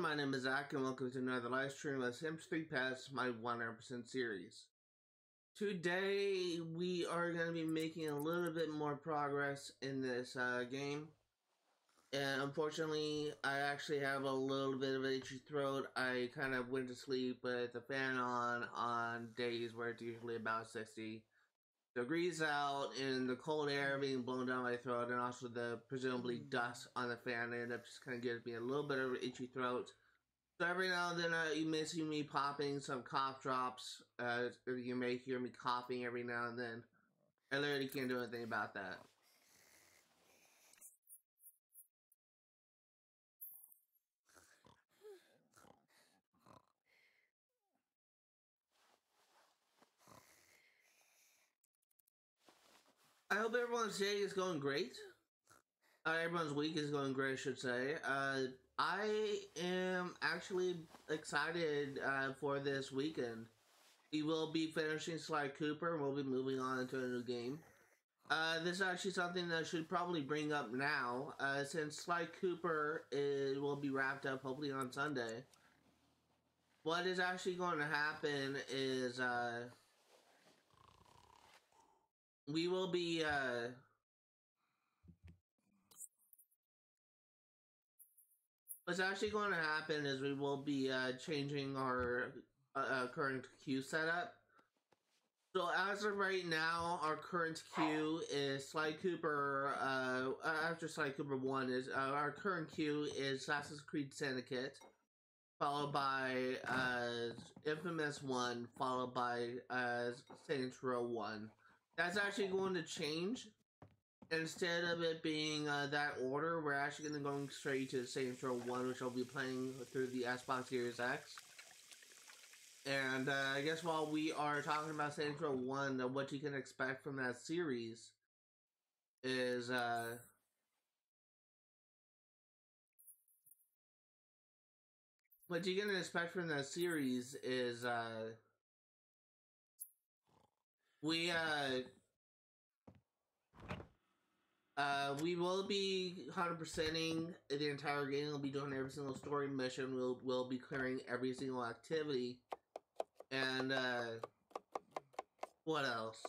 my name is Zach, and welcome to another live stream of Sims 3 Pets, my 100% series. Today, we are going to be making a little bit more progress in this game. And unfortunately, I actually have a little bit of an itchy throat. I kind of went to sleep with the fan on days where it's usually about 60 degrees out, and the cold air being blown down my throat, and also the presumably dust on the fan ended up just kind of giving me a little bit of an itchy throat. So every now and then you may see me popping some cough drops. You may hear me coughing every now and then. I literally can't do anything about that. I hope everyone's day is going great. Everyone's week is going great, I should say. I am actually excited for this weekend. We will be finishing Sly Cooper, and we'll be moving on into a new game. This is actually something that I should probably bring up now, since Sly Cooper will be wrapped up hopefully on Sunday. What is actually going to happen is, we will be, what's actually going to happen is we will be, changing our, current queue setup. So as of right now, our current queue is Sly Cooper, after Sly Cooper 1 is, our current queue is Assassin's Creed Syndicate, followed by, Infamous 1, followed by, Saints Row 1. That's actually going to change. Instead of it being, that order, we're actually going to go straight to Saints Row 1, which I'll be playing through the Xbox Series X. And I guess while we are talking about Saints Row 1, what you can expect from that series is, what you can expect from that series is, we will be 100%ing the entire game. We'll be doing every single story mission. We'll be clearing every single activity. And, what else?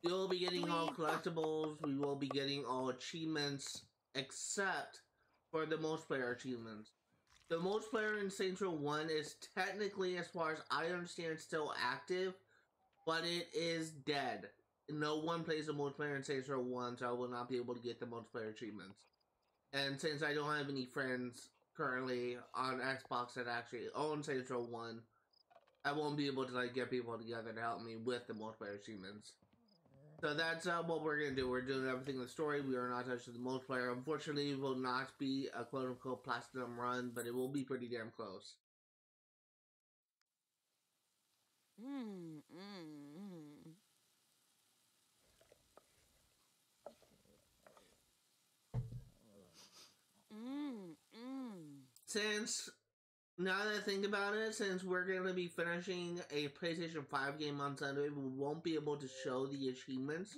We will be getting all collectibles. We will be getting all achievements, except for the multiplayer achievements. The multiplayer in Saints Row 1 is technically, as far as I understand, still active, but it is dead. No one plays the multiplayer in Saints Row 1, so I will not be able to get the multiplayer achievements. And since I don't have any friends currently on Xbox that actually own Saints Row 1, I won't be able to like get people together to help me with the multiplayer achievements. So that's what we're going to do. We're doing everything in the story. We are not touching the multiplayer. Unfortunately, it will not be a quote-unquote platinum run, but it will be pretty damn close. Since, now that I think about it, since we're going to be finishing a PlayStation 5 game on Sunday, we won't be able to show the achievements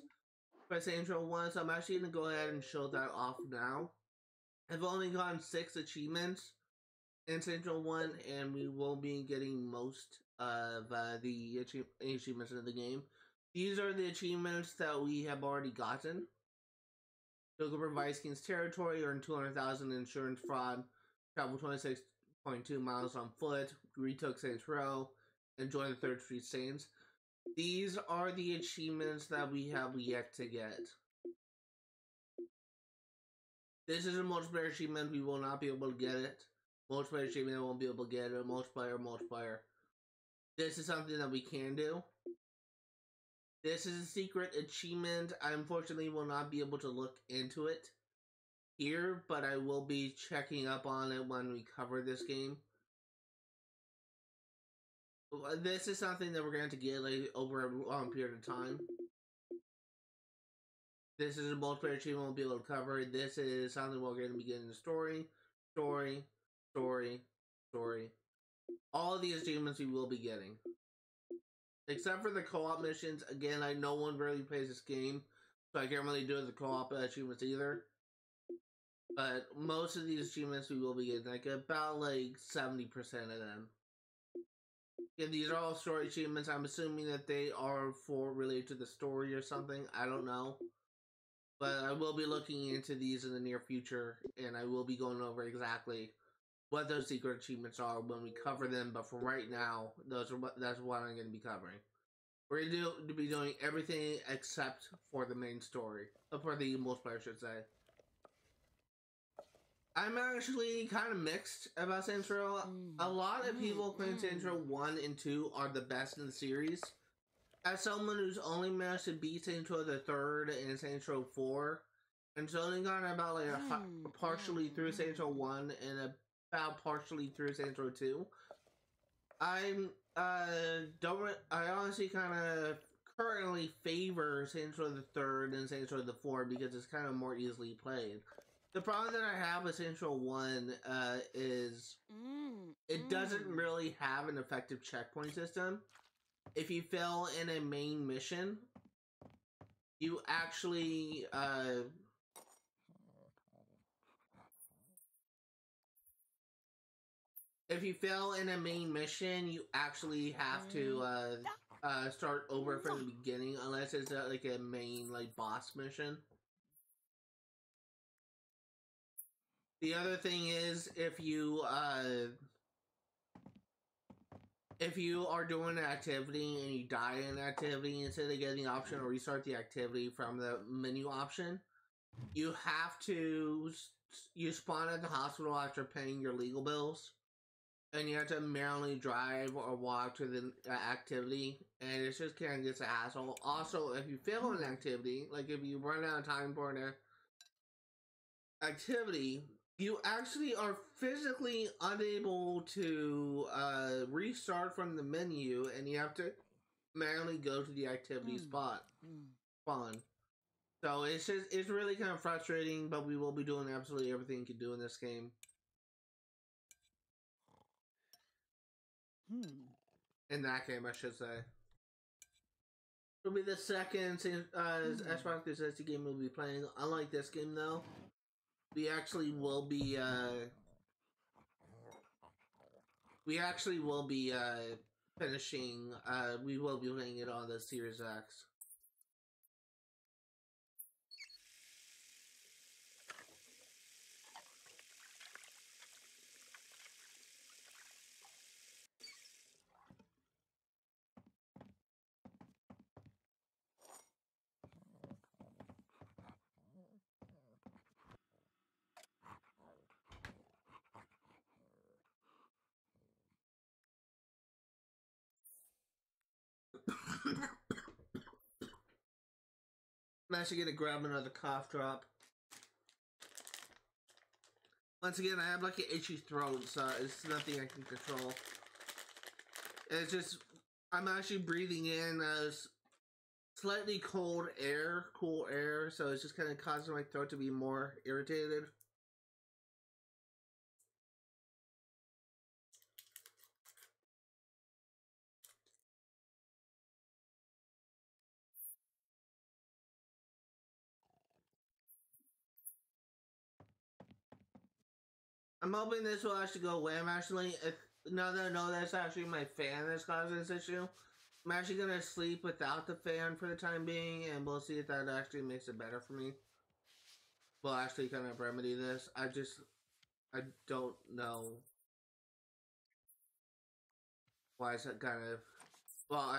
for Saints Row 1, so I'm actually going to go ahead and show that off now. I've only gotten 6 achievements in Saints Row 1, and we will be getting most of the achievements in the game. These are the achievements that we have already gotten. Took over Vice King's territory, earned 200,000 insurance fraud, traveled 26.2 miles on foot, retook Saints Row, and joined the 3rd Street Saints. These are the achievements that we have yet to get. This is a multiplayer achievement. We will not be able to get it. Multiplayer achievement, I won't be able to get it. Multiplayer. This is something that we can do. This is a secret achievement. I unfortunately will not be able to look into it here, but I will be checking up on it when we cover this game. This is something that we're going to get like over a long period of time. This is a multiplayer achievement we'll be able to cover. This is something we're going to be getting the story. All of these achievements we will be getting. Except for the co-op missions. Again, no one really plays this game, so I can't really do the co-op achievements either. But most of these achievements we will be getting, like about like 70% of them. Yeah, these are all story achievements. I'm assuming that they are for related to the story or something. I don't know. But I will be looking into these in the near future, and I will be going over exactly what those secret achievements are when we cover them. But for right now, that's what I'm going to be covering. We're going to be doing everything except for the main story, for the multiplayer, I should say. I'm actually kind of mixed about Saints Row. A lot of people claim Saints Row 1 and 2 are the best in the series. As someone who's only managed to beat Saints Row the 3rd and Saints Row 4, and it's only gone about like partially through Saints Row 1 and about partially through Saints Row 2, I'm I honestly kind of currently favor Saints Row the 3rd and Saints Row the 4 because it's kind of more easily played. The problem that I have with Saints Row 1 is it doesn't really have an effective checkpoint system. If you fail in a main mission, you actually if you fail in a main mission, you actually have to start over from the beginning, unless it's like a main like boss mission. The other thing is if you are doing an activity and you die in an activity, instead of getting the option to restart the activity from the menu option, you have to spawn at the hospital after paying your legal bills, and you have to manually drive or walk to the activity, and it's just kind of gets a hassle. Also, if you fail an activity, like if you run out of time for an activity, you actually are physically unable to restart from the menu, and you have to manually go to the activity spawn. So it's really kind of frustrating, but we will be doing absolutely everything you can do in this game. In that game, I should say. It'll be the second Xbox 360 game we'll be playing. Unlike this game, though, we actually will be finishing. We will be playing it on the Series X. I'm actually gonna grab another cough drop. Once again, I have like an itchy throat, so it's nothing I can control. It's just, I'm actually breathing in slightly cool air, so it's just kind of causing my throat to be more irritated. I'm hoping this will actually go away. I'm actually, now that I know that's actually my fan that's causing this issue, I'm actually gonna sleep without the fan for the time being, and we'll see if that actually makes it better for me. We'll actually kind of remedy this. I don't know why it's kind of, well,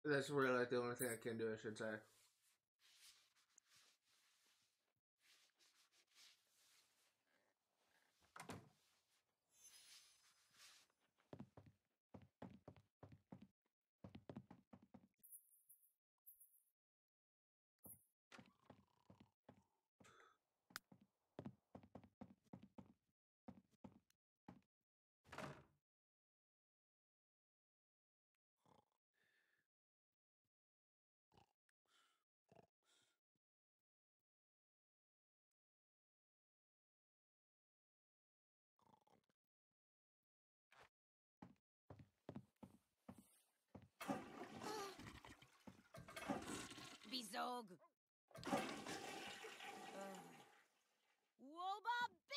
that's really like the only thing I can do, I should say. Bizog.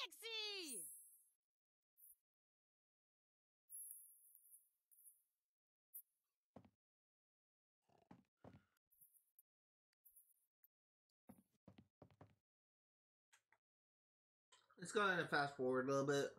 Nixie! Let's go ahead and fast forward a little bit.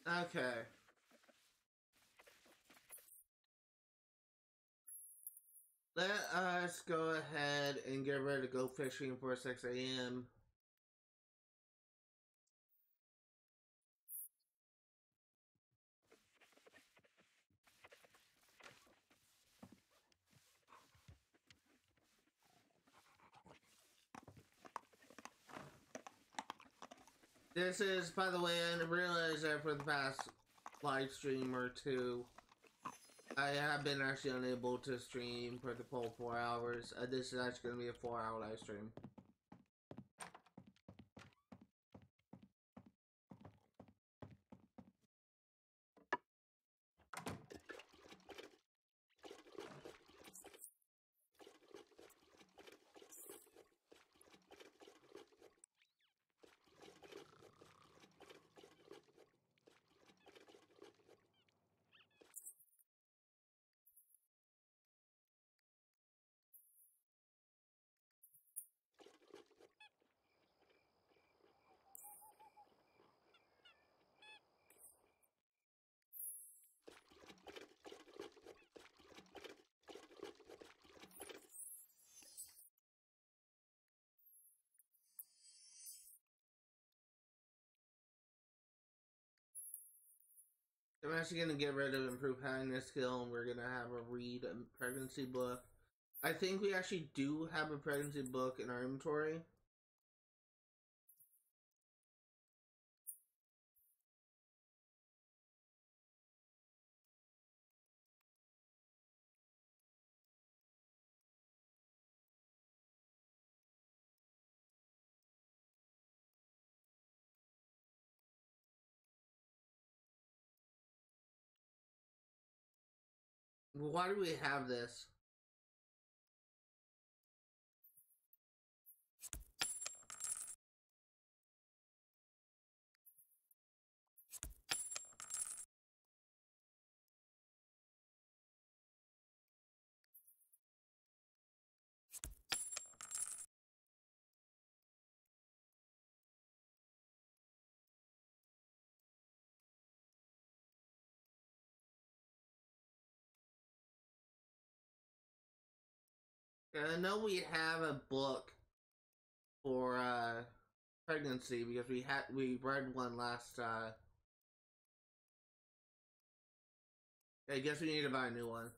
Okay. Let us go ahead and get ready to go fishing for 6 a.m. This is, by the way, I realized that for the past live stream or two, I have been actually unable to stream for the full 4 hours. This is actually going to be a 4-hour live stream. I'm actually going to get rid of improved happiness skill, and we're going to have a read a pregnancy book. I think we actually do have a pregnancy book in our inventory. Why do we have this? I know we have a book for pregnancy because we read one last. I guess we need to buy a new one.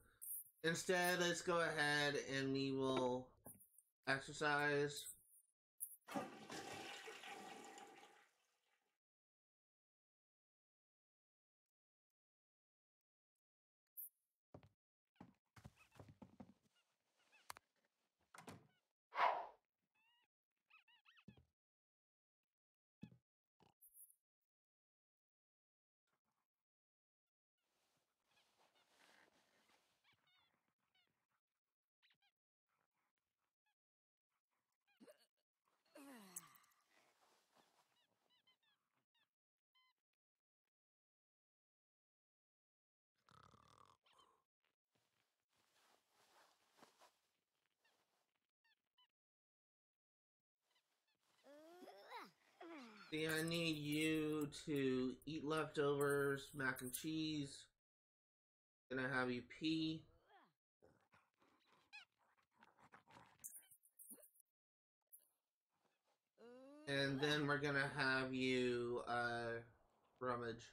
Instead, let's go ahead and we will exercise. See, I need you to eat leftovers, mac and cheese. Gonna have you pee. And then we're gonna have you, rummage.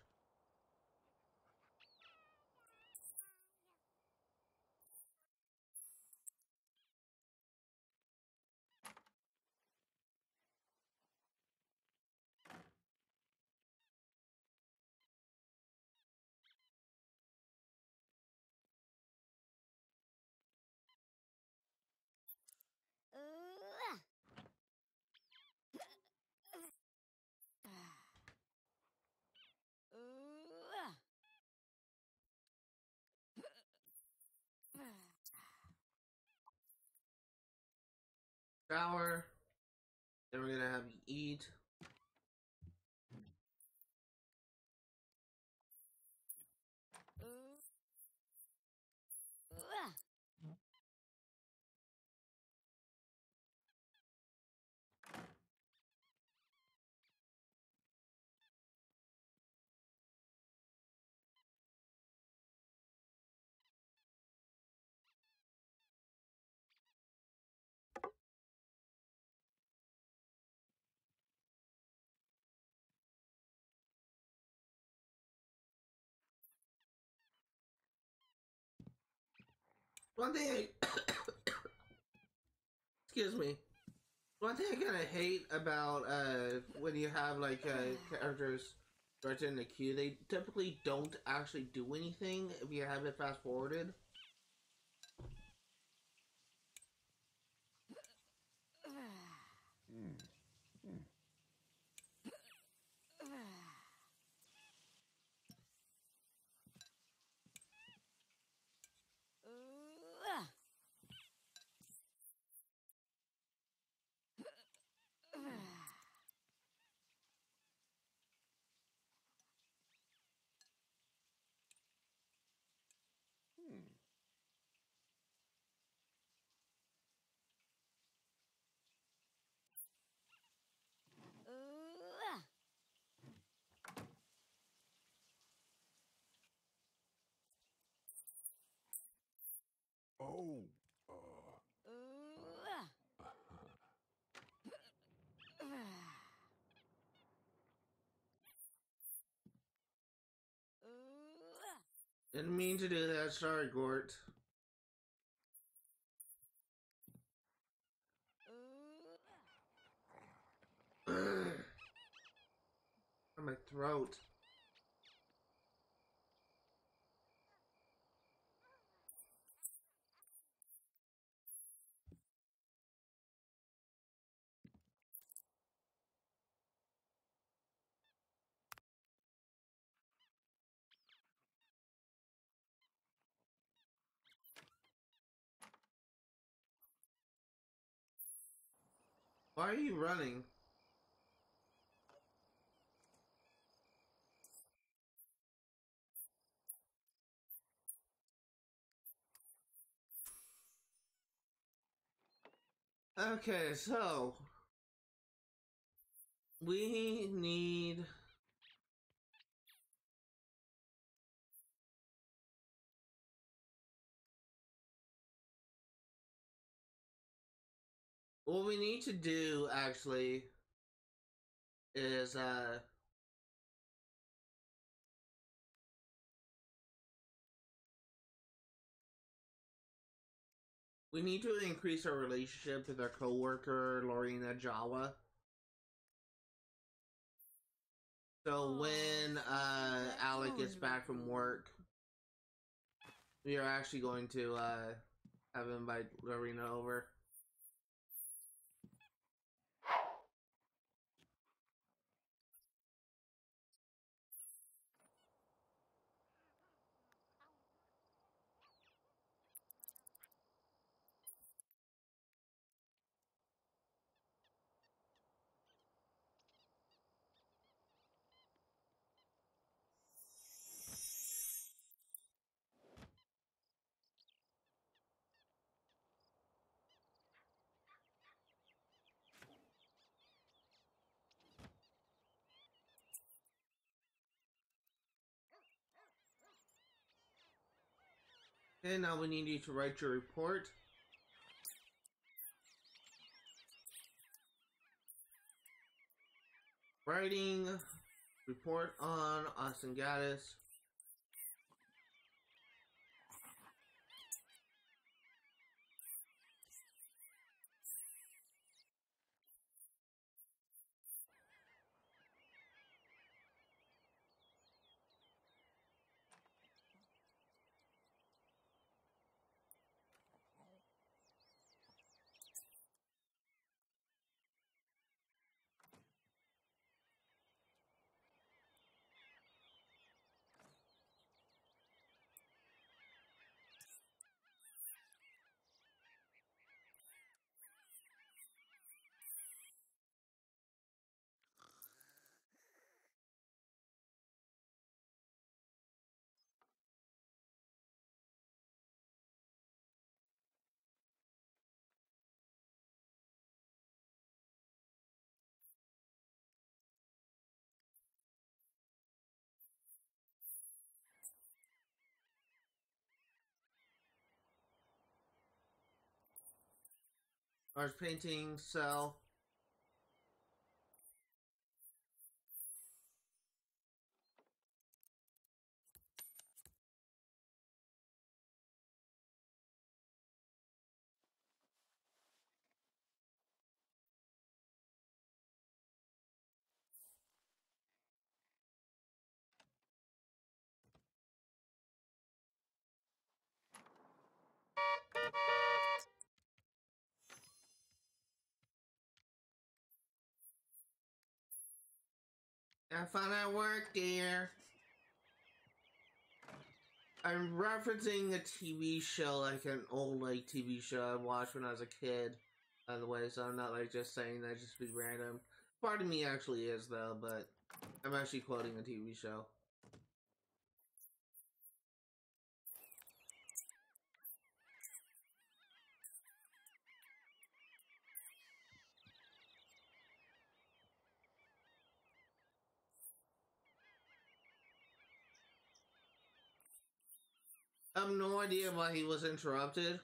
shower. Then we're gonna have you eat. One thing I excuse me. One thing I kind of hate about when you have like characters started in the queue, they typically don't actually do anything if you have it fast forwarded. Oh. Didn't mean to do that. Sorry, Gort. On my throat. Why are you running? Okay, so we need what we need to do actually is we need to increase our relationship with our coworker Lorena Jawa. So when Alec gets back from work, we are actually going to have him invite Lorena over. And now we need you to write your report. Writing report on Austin Gaddis. art painting, so have fun at work, dear. I'm referencing a TV show, like an old like TV show I watched when I was a kid. By the way, so I'm not like just saying that just to be random. Part of me actually is though, but I'm actually quoting a TV show. I have no idea why he was interrupted.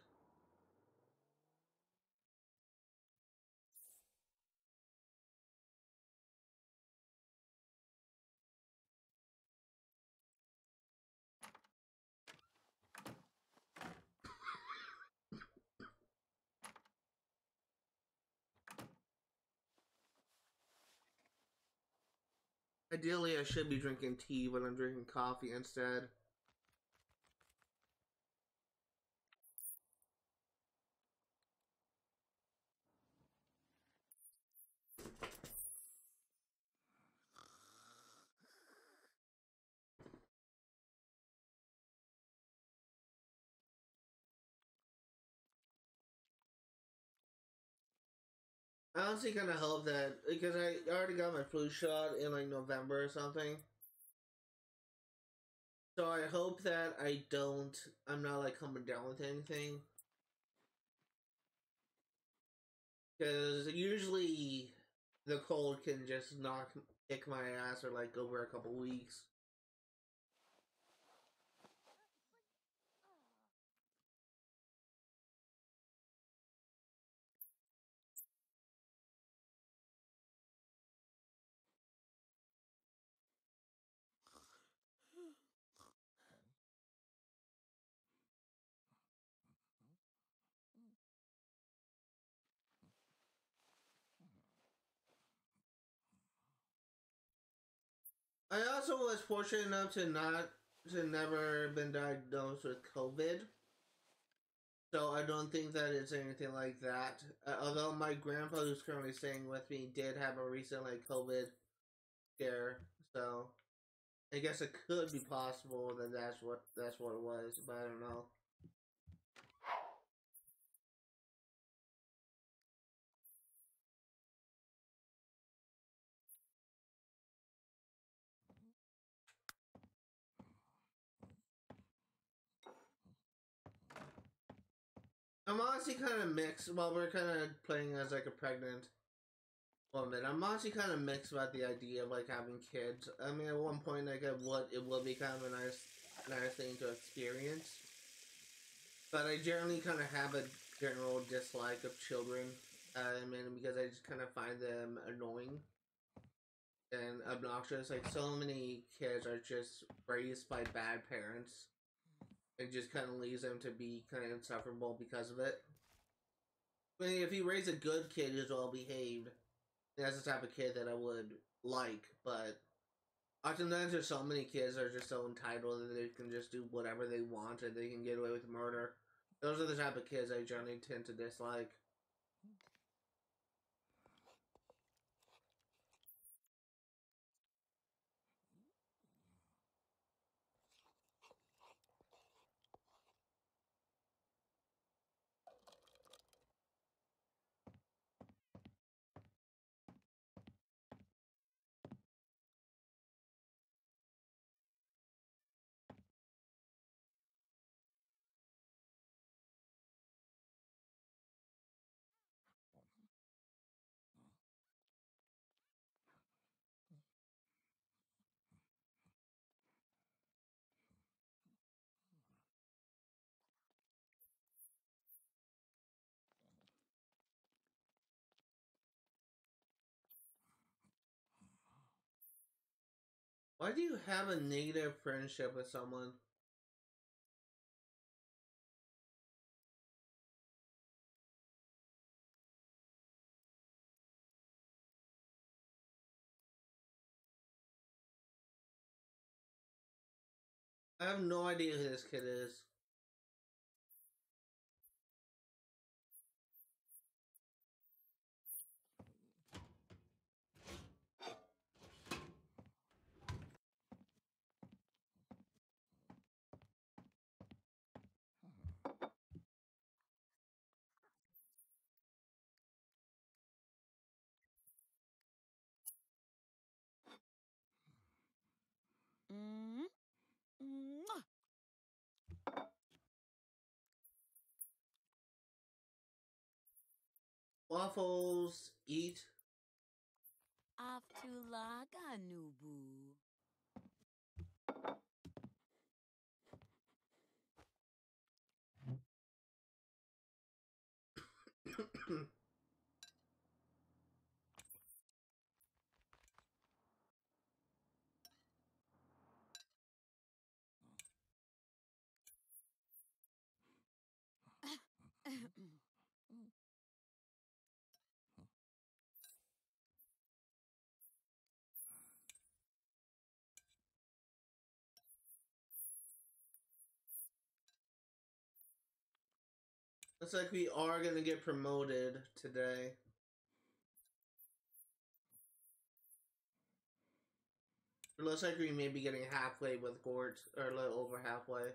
Ideally, I should be drinking tea, but I'm drinking coffee instead. I honestly kind of hope that because I already got my flu shot in like November or something. So I hope that I'm not like coming down with anything. Because usually the cold can just kick my ass or like over a couple weeks. I also was fortunate enough to never been diagnosed with COVID. So I don't think that it's anything like that. Although my grandpa, who's currently staying with me, did have a recent like COVID scare, so I guess it could be possible that that's what it was, but I don't know. I'm honestly kind of mixed. While we're kind of playing as like a pregnant woman, I'm honestly kind of mixed about the idea of like having kids. I mean, at one point, like it will be kind of a nice thing to experience. But I generally kind of have a general dislike of children. I mean, because I just kind of find them annoying and obnoxious. Like so many kids are just raised by bad parents. It just kind of leaves them to be kind of insufferable because of it. I mean, if you raise a good kid who's well behaved, that's the type of kid that I would like. But oftentimes, there's so many kids that are just so entitled that they can just do whatever they want and they can get away with murder. Those are the type of kids I generally tend to dislike. Why do you have a negative friendship with someone? I have no idea who this kid is. Mm, mwah. Waffles, eat. Aftulaga nubu. Looks like we are gonna get promoted today. It looks like we may be getting halfway with Gort, or a little over halfway.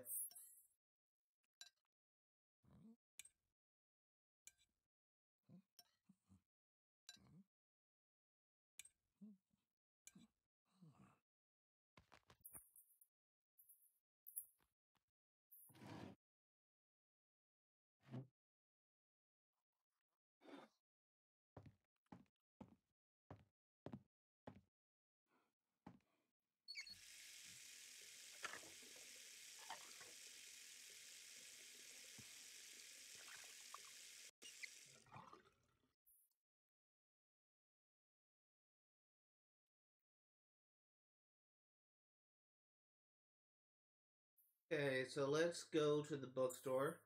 Okay, so let's go to the bookstore.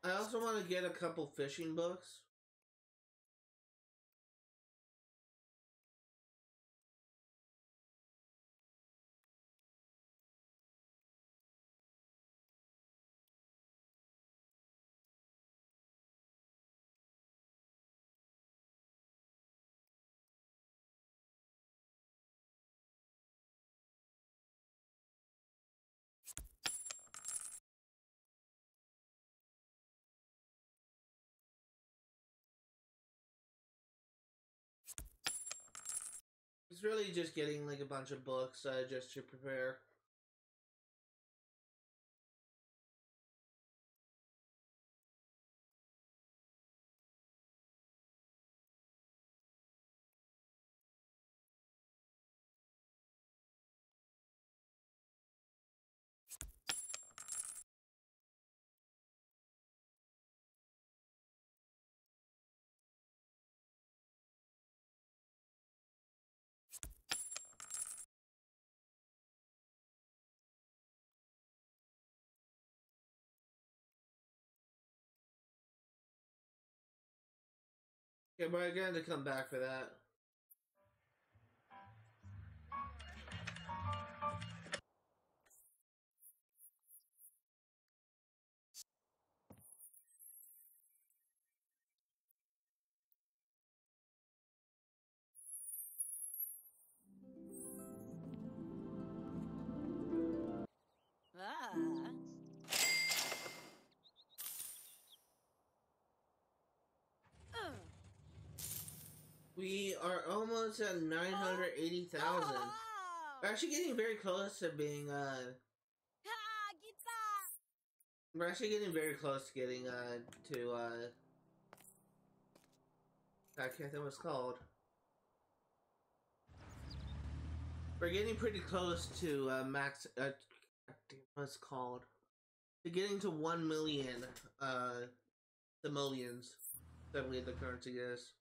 I also want to get a couple fishing books. It's really just getting like a bunch of books just to prepare. Okay, but I got to come back for that. are almost at 980,000. We're actually getting very close to being, we're actually getting very close to getting, I can't think what it's called. We're getting pretty close to, max, what's it called? To getting to 1 million, simoleons. I believe the currency is.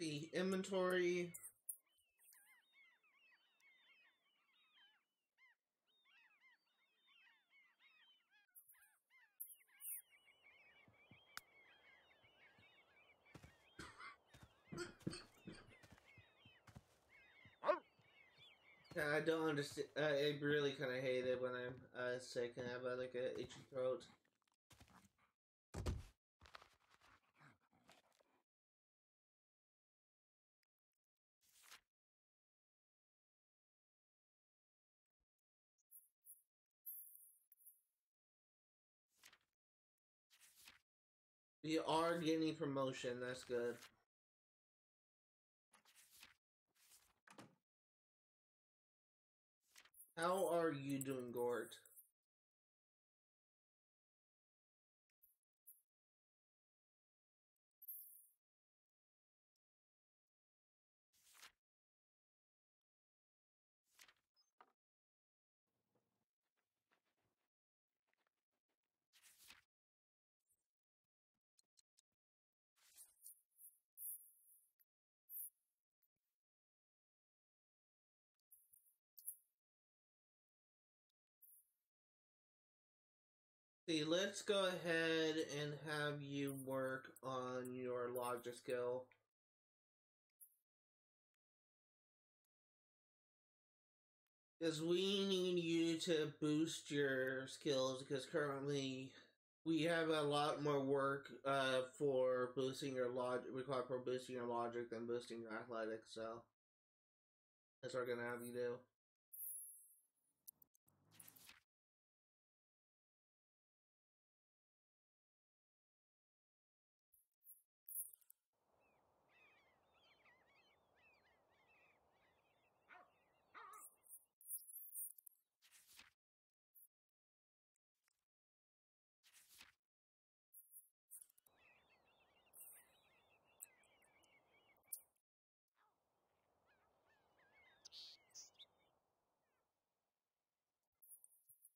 The inventory. I don't understand. I really kind of hate it when I'm sick and have like a itchy throat. We are getting promotion. That's good. How are you doing, Gort? See, let's go ahead and have you work on your logic skill. Because we need you to boost your skills, because currently we have a lot more work for boosting your logic, required for boosting your logic than boosting your athletics, so that's what we're gonna have you do.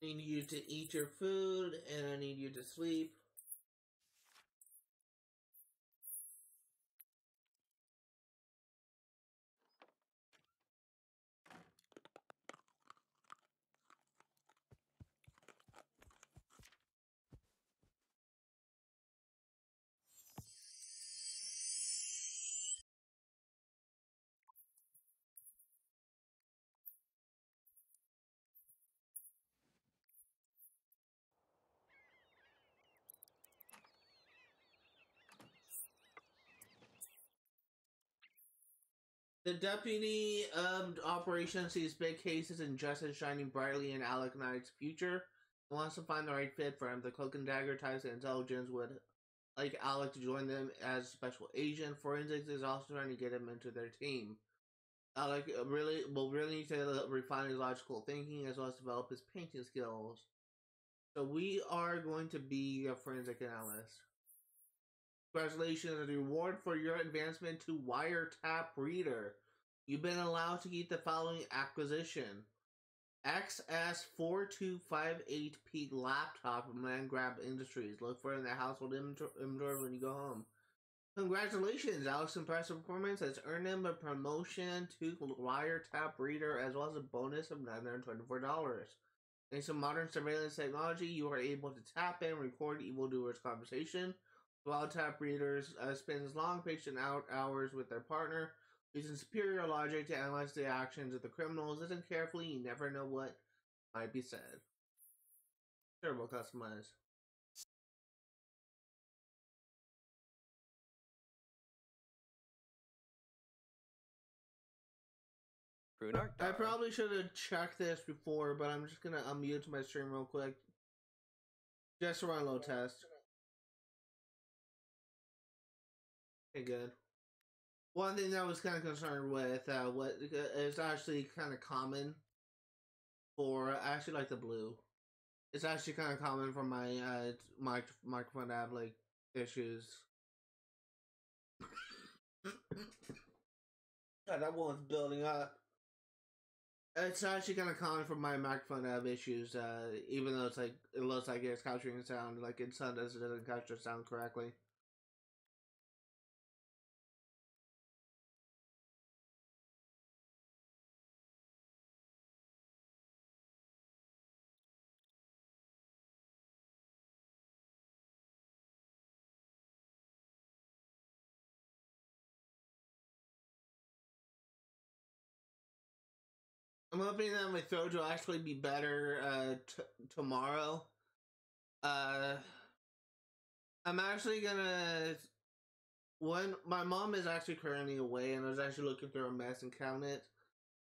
I need you to eat your food, and I need you to sleep. The deputy operations sees big cases and justice shining brightly in Alec Knight's future and wants to find the right fit for him. The cloak and dagger types and intelligence would like Alec to join them as special agent. Forensics is also trying to get him into their team. Alec will really need to refine his logical thinking as well as develop his painting skills. So we are going to be a forensic analyst. Congratulations, as a reward for your advancement to wiretap reader. You've been allowed to keep the following acquisition. XS4258P laptop from Landgrab Industries. Look for it in the household inventory when you go home. Congratulations, Alex's impressive performance has earned him a promotion to wiretap reader as well as a bonus of $924. Thanks to modern surveillance technology, you are able to tap and record evildoers' conversation. While tap readers spends long patient hours with their partner, Using superior logic to analyze the actions of the criminals, listen carefully, you never know what might be said. Turbo customize. I probably should have checked this before, but I'm just gonna unmute my stream real quick. Just to run a little test. Okay, good. One thing that I was kind of concerned with, what is actually kind of common for, I actually like the blue. It's actually kind of common for my microphone to have like issues. God, that one's building up. It's actually kind of common for my microphone to have issues, even though it's like it looks like it's capturing sound, like it doesn't capture sound correctly. I'm hoping that my throat will actually be better tomorrow. I'm actually gonna. When my mom is actually currently away, and I was actually looking through her medicine cabinet,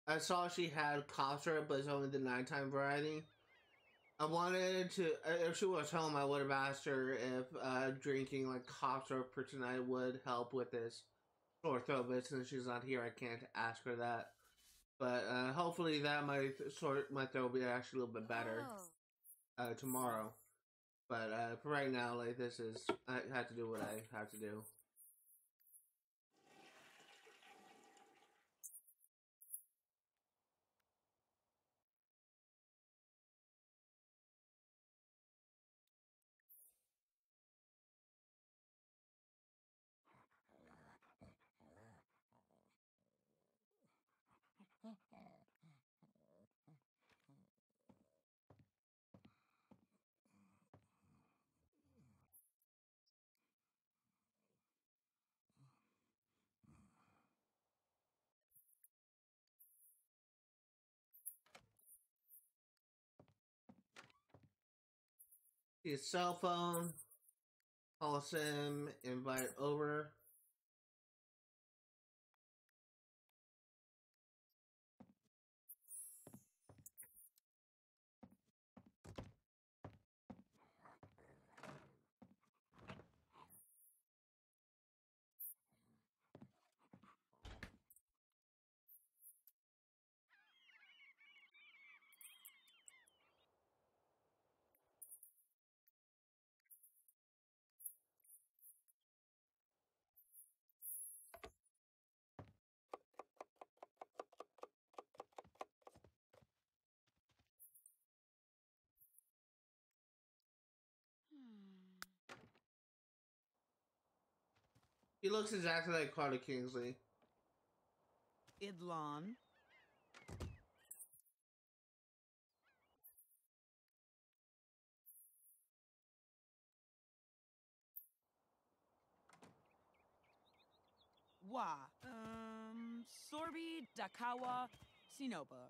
I saw she had cough syrup, but it's only the nighttime variety. I wanted to. If she was home, I would have asked her if drinking like cough syrup for tonight would help with this sore throat. But since she's not here, I can't ask her that. But hopefully that might sort my throat will be actually a little bit better tomorrow. But for right now, like this is, I have to do what I have to do. His cell phone, call Sim, invite over. He looks exactly like Carter Kingsley. Idlon. Wa. Sorbi Dakawa Sinoba.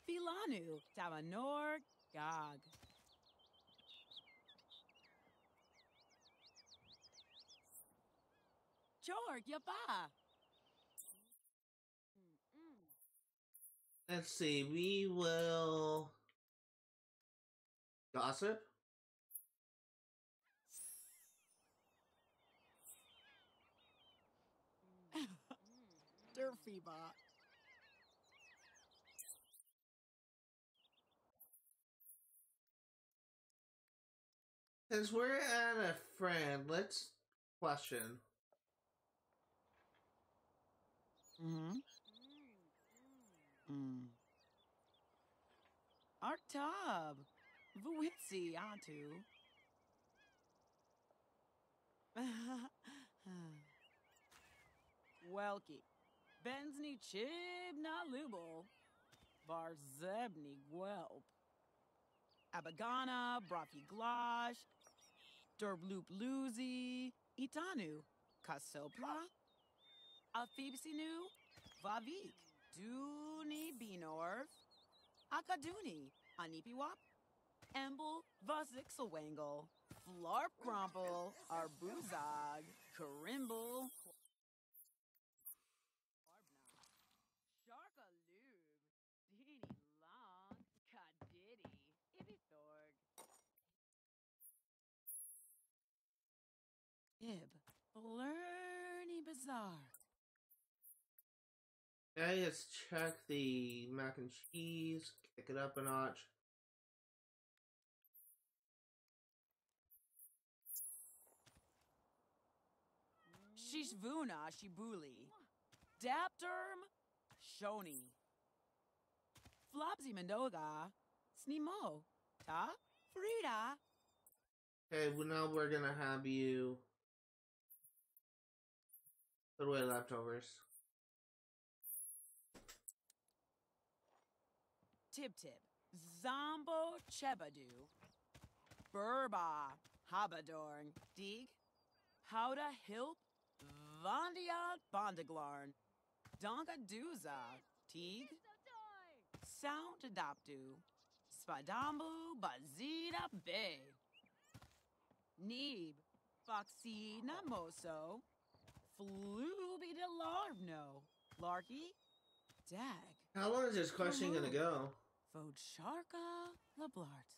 Filanu Tamanor Gog. Jorg Yaba. Let's see, we will gossip. Durfiba. Since we're at a friend, let's question. Artab. Vuitsi Antu. Welky. Bensni Chibna Lubo. Barzebni Gwelp. Abagana, Brafi Glash. Derbloop Luzi, Itanu, Kasopla, Afibsinu, Vavik, Duni Binorv, Akaduni, Anipiwap, Emble, Vasixelwangle, Flarp Grumple, Arbuzog, Karimble, Sharkaloob, Dini Long, Kadiddy, Ibithorg, Ib, Blurny Bazaar. Okay, let's check the mac and cheese. Kick it up a notch. Shishvuna Shibuli, Dapterm, Shoni, Flopsy Mendoga, Snimo, Ta, Frida. Okay, well now we're gonna have you put away leftovers. Tib Tib, Zombo Chebadu, Burba, Habadorn, Dig, Howda Hilp, Vandiat Bondaglarn, Donkaduza, Teague, Sound Adoptu, Spadambu Bazida Bay, Neeb, Foxy Namoso, Fluby de Larvno, Larky, Dag, How long is this question gonna go? Vodcharka Lablart.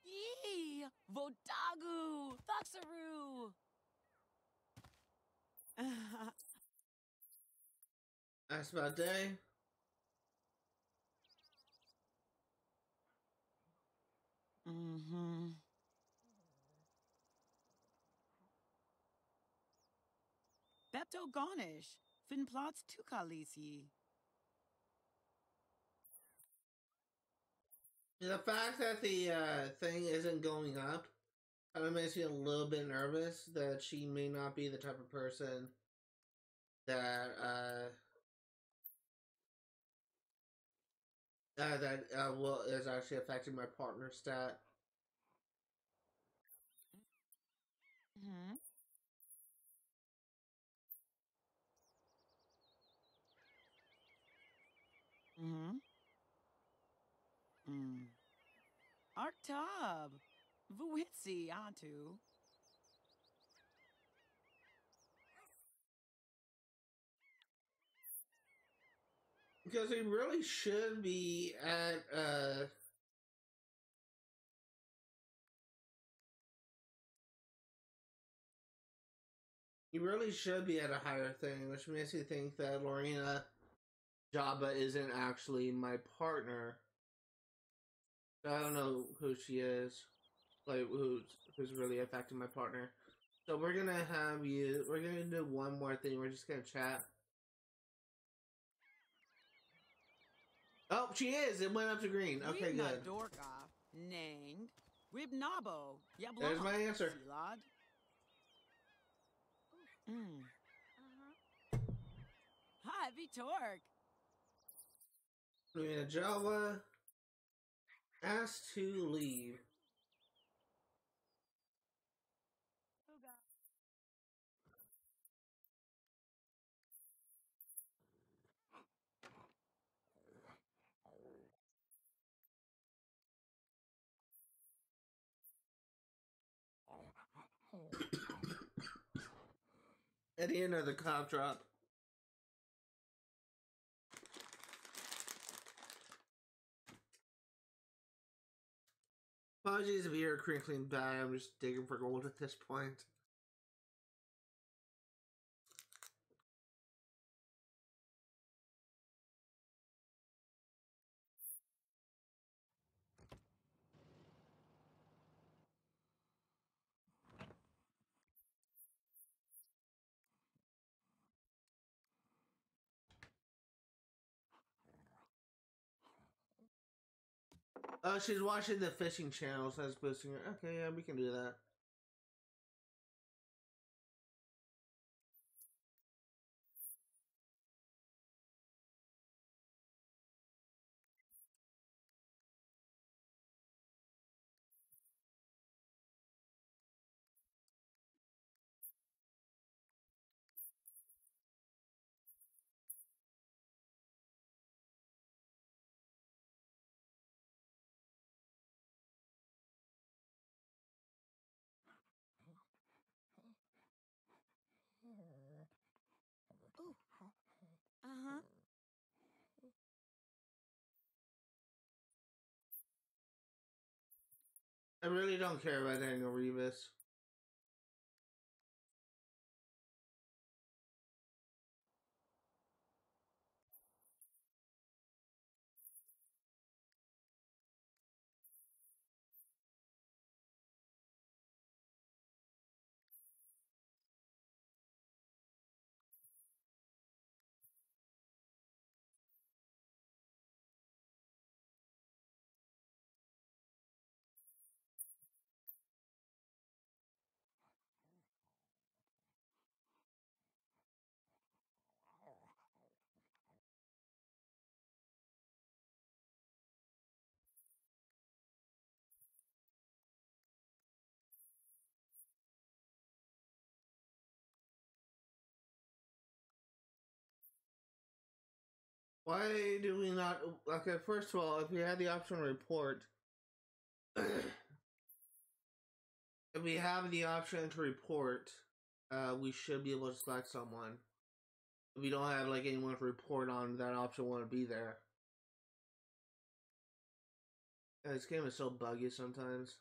Yee! Vodagu! Thuxaroo! That's about day. Mm-hmm. Bepto Garnish, Finplots Tukalisi. The fact that the thing isn't going up kind of makes me a little bit nervous that she may not be the type of person that will is actually affecting my partner stat. Mm-hmm. Mm-hmm. Mm. Arktub, Vuitsi Antu. Because he really should be at he really should be at a higher thing, which makes me think that Lorena Jabba isn't actually my partner. I don't know who she is, like who's really affecting my partner. So we're gonna have you. We're gonna do one more thing. We're just gonna chat. Oh, she is. It went up to green. Okay, good. Dorka, Nang, Ribnabo, Yablon. There's my answer. Silad. Mm. Hi, Vitork. Lorena Java asked to leave. At the end of the cop drop. Apologies if you're crinkling by. I'm just digging for gold at this point. Oh, she's watching the fishing channels. That's boosting her. Okay, yeah, we can do that. Uh-huh. I really don't care about Daniel Rivas. Why do we not? Okay, first of all, if we had the option to report, if we have the option to report, we should be able to select someone. If we don't have like anyone to report on, that option won't be there. Yeah, this game is so buggy sometimes.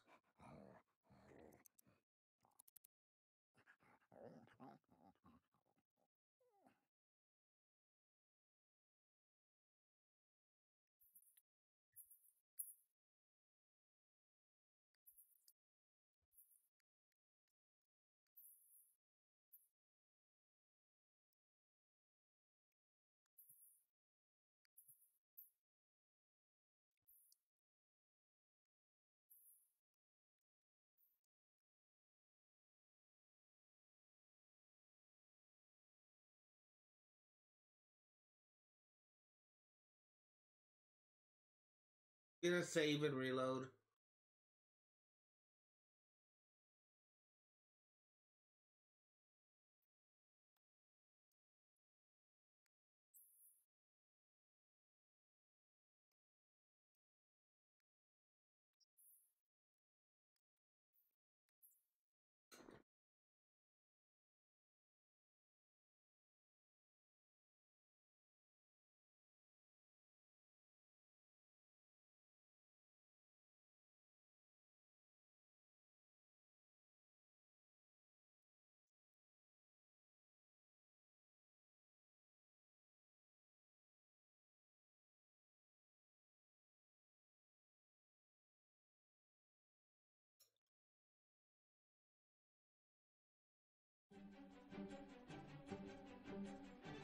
You're gonna save and reload.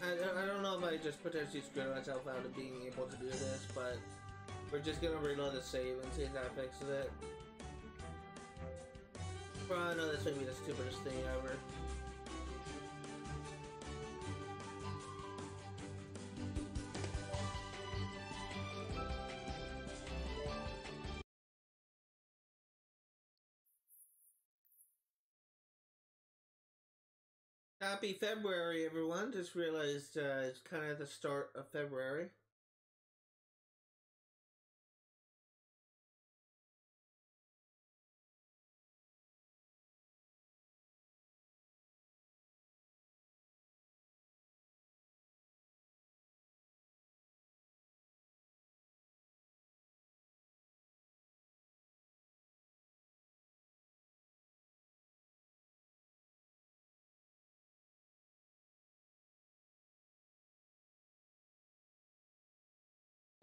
I don't know if I just potentially screwed myself out of being able to do this, but we're just gonna reload the save and see if that fixes it. Bro, I know this may be the stupidest thing ever. Happy February, everyone. Just realized it's kind of the start of February.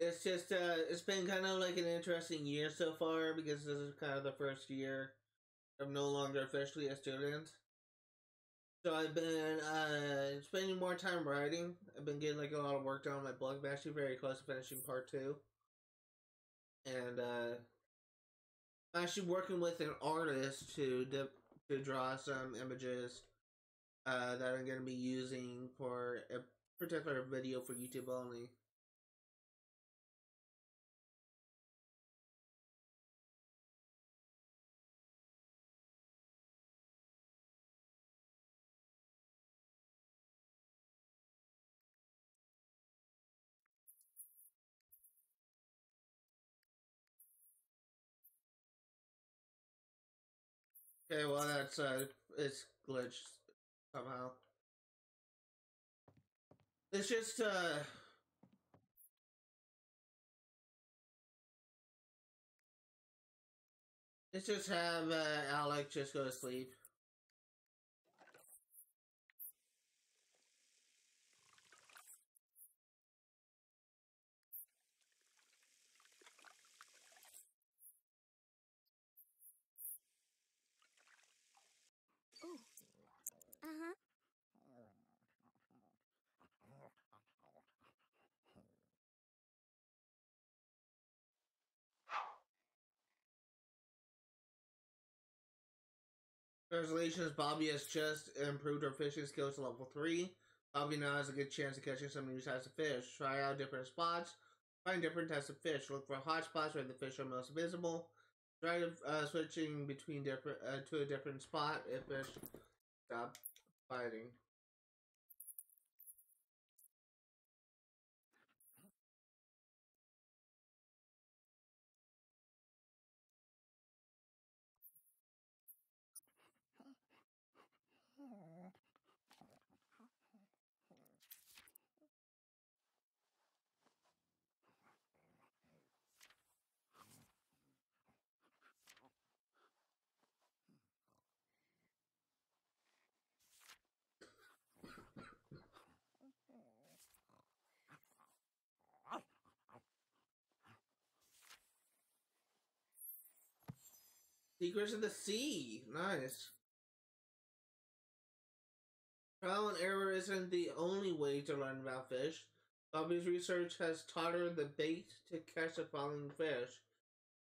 It's just, it's been kind of like an interesting year so far because this is kind of the first year I'm no longer officially a student. So I've been spending more time writing. I've been getting like a lot of work done on my blog. I'm actually very close to finishing part 2. And I'm actually working with an artist to draw some images that I'm going to be using for a particular video for YouTube only. Okay, well that's it's glitched somehow. Let's just have Alec just go to sleep. Ooh. Uh-huh. Congratulations, Bobby has just improved her fishing skills to level 3. Bobby now has a good chance of catching some new types of fish. Try out different spots. Find different types of fish. Look for hot spots where the fish are most visible. Try switching between different to a different spot if fish stop fighting. Secrets of the Sea. Nice. Trial and error isn't the only way to learn about fish. Bobby's research has taught her the bait to catch the following fish.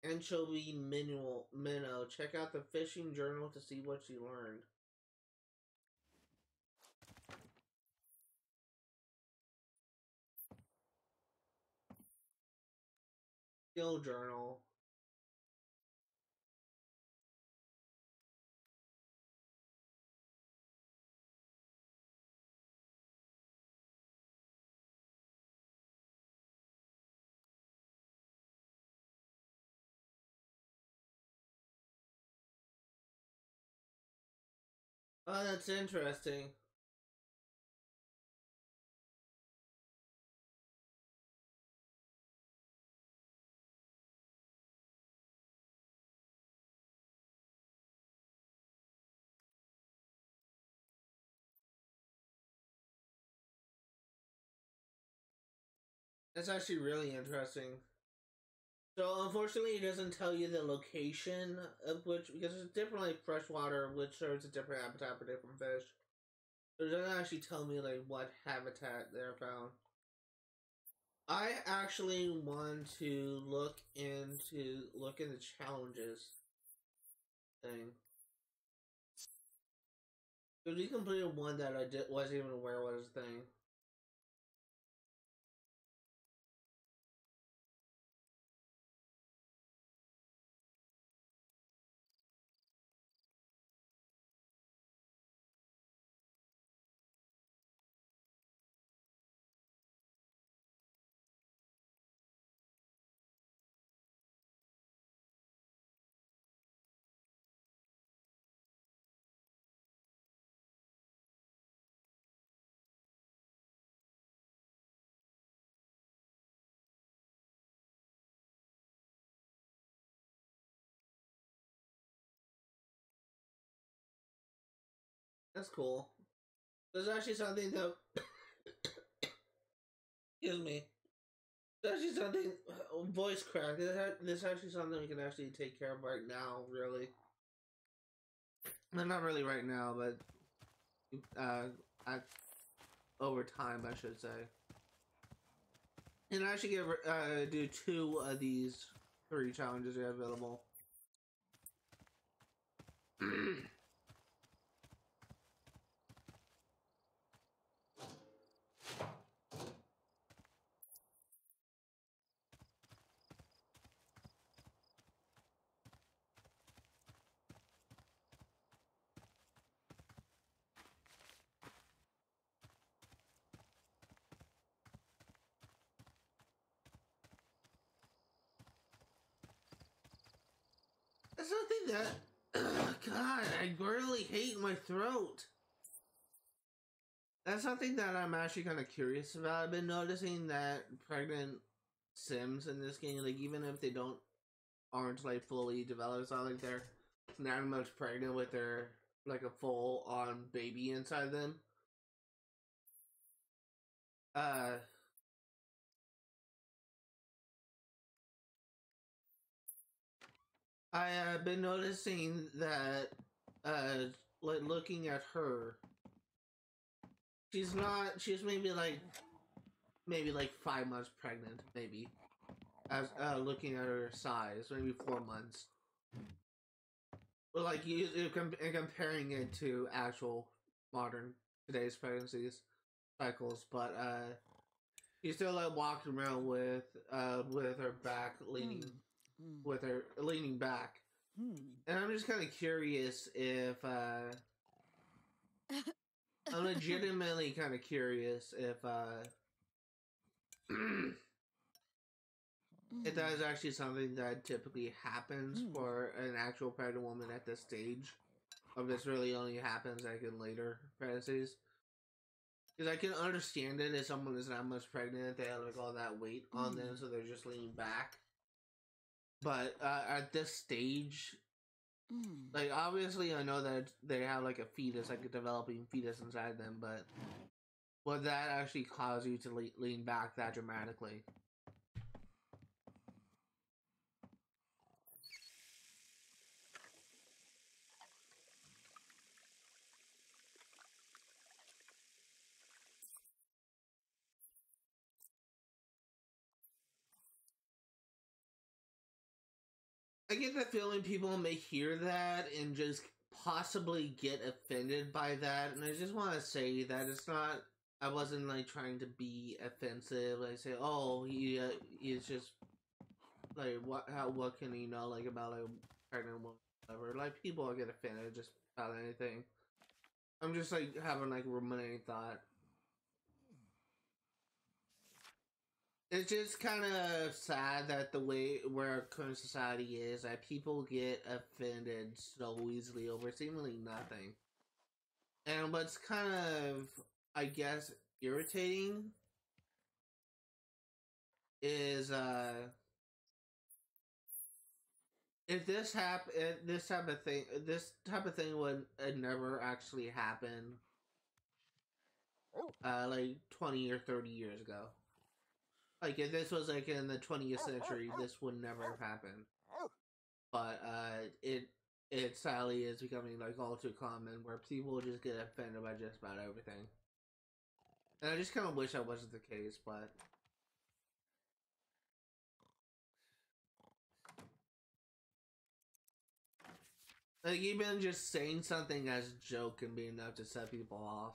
Anchovy minnow. Check out the fishing journal to see what she learned. Skill journal. Oh, that's interesting. That's actually really interesting. So unfortunately, it doesn't tell you the location of which, because it's different, like freshwater, which serves a different habitat for different fish. So it doesn't actually tell me like what habitat they're found. I actually want to look in the challenges thing. Because we completed one that I wasn't even aware was a thing. That's cool. There's actually something that excuse me. There's actually something voice crack. This actually something we can actually take care of right now. Really, well, not really right now, but at, over time, I should say. And I should do 2 of these 3 challenges we have available. That's something that, God, I really hate my throat. That's something that I'm actually kind of curious about. I've been noticing that pregnant Sims in this game, like even if they aren't like fully developed, it's not like they're not much pregnant with their like a full on baby inside them. Uh, I have been noticing that, like looking at her, she's not. She's maybe like 5 months pregnant, maybe. As looking at her size, maybe 4 months. But like and comparing it to actual modern today's pregnancies cycles, but she's still like walking around with her back leaning, with her leaning back, and I'm just kind of curious if I'm legitimately kind of curious if if that is actually something that typically happens for an actual pregnant woman at this stage. Or this really only happens like in later pregnancies. Because I can understand it if someone is not much pregnant, they have like all that weight on them, so they're just leaning back. But at this stage, like obviously I know that they have like a fetus, like a developing fetus inside them, but would that actually cause you to lean back that dramatically? I get the feeling people may hear that and just possibly get offended by that, and I just want to say that it's not. I wasn't like trying to be offensive. Like say, oh, he's just like what can he know like about like pregnant woman, whatever. Like people get offended just about anything. I'm just like having like a ruminating thought. It's just kind of sad that the way where our current society is, that people get offended so easily over seemingly nothing. And what's kind of, I guess, irritating is if this type of thing would never actually happen, like 20 or 30 years ago. Like if this was like in the 20th century, this would never have happened. But it sadly is becoming like all too common where people just get offended by just about everything. And I just kind of wish that wasn't the case, but like even just saying something as a joke can be enough to set people off.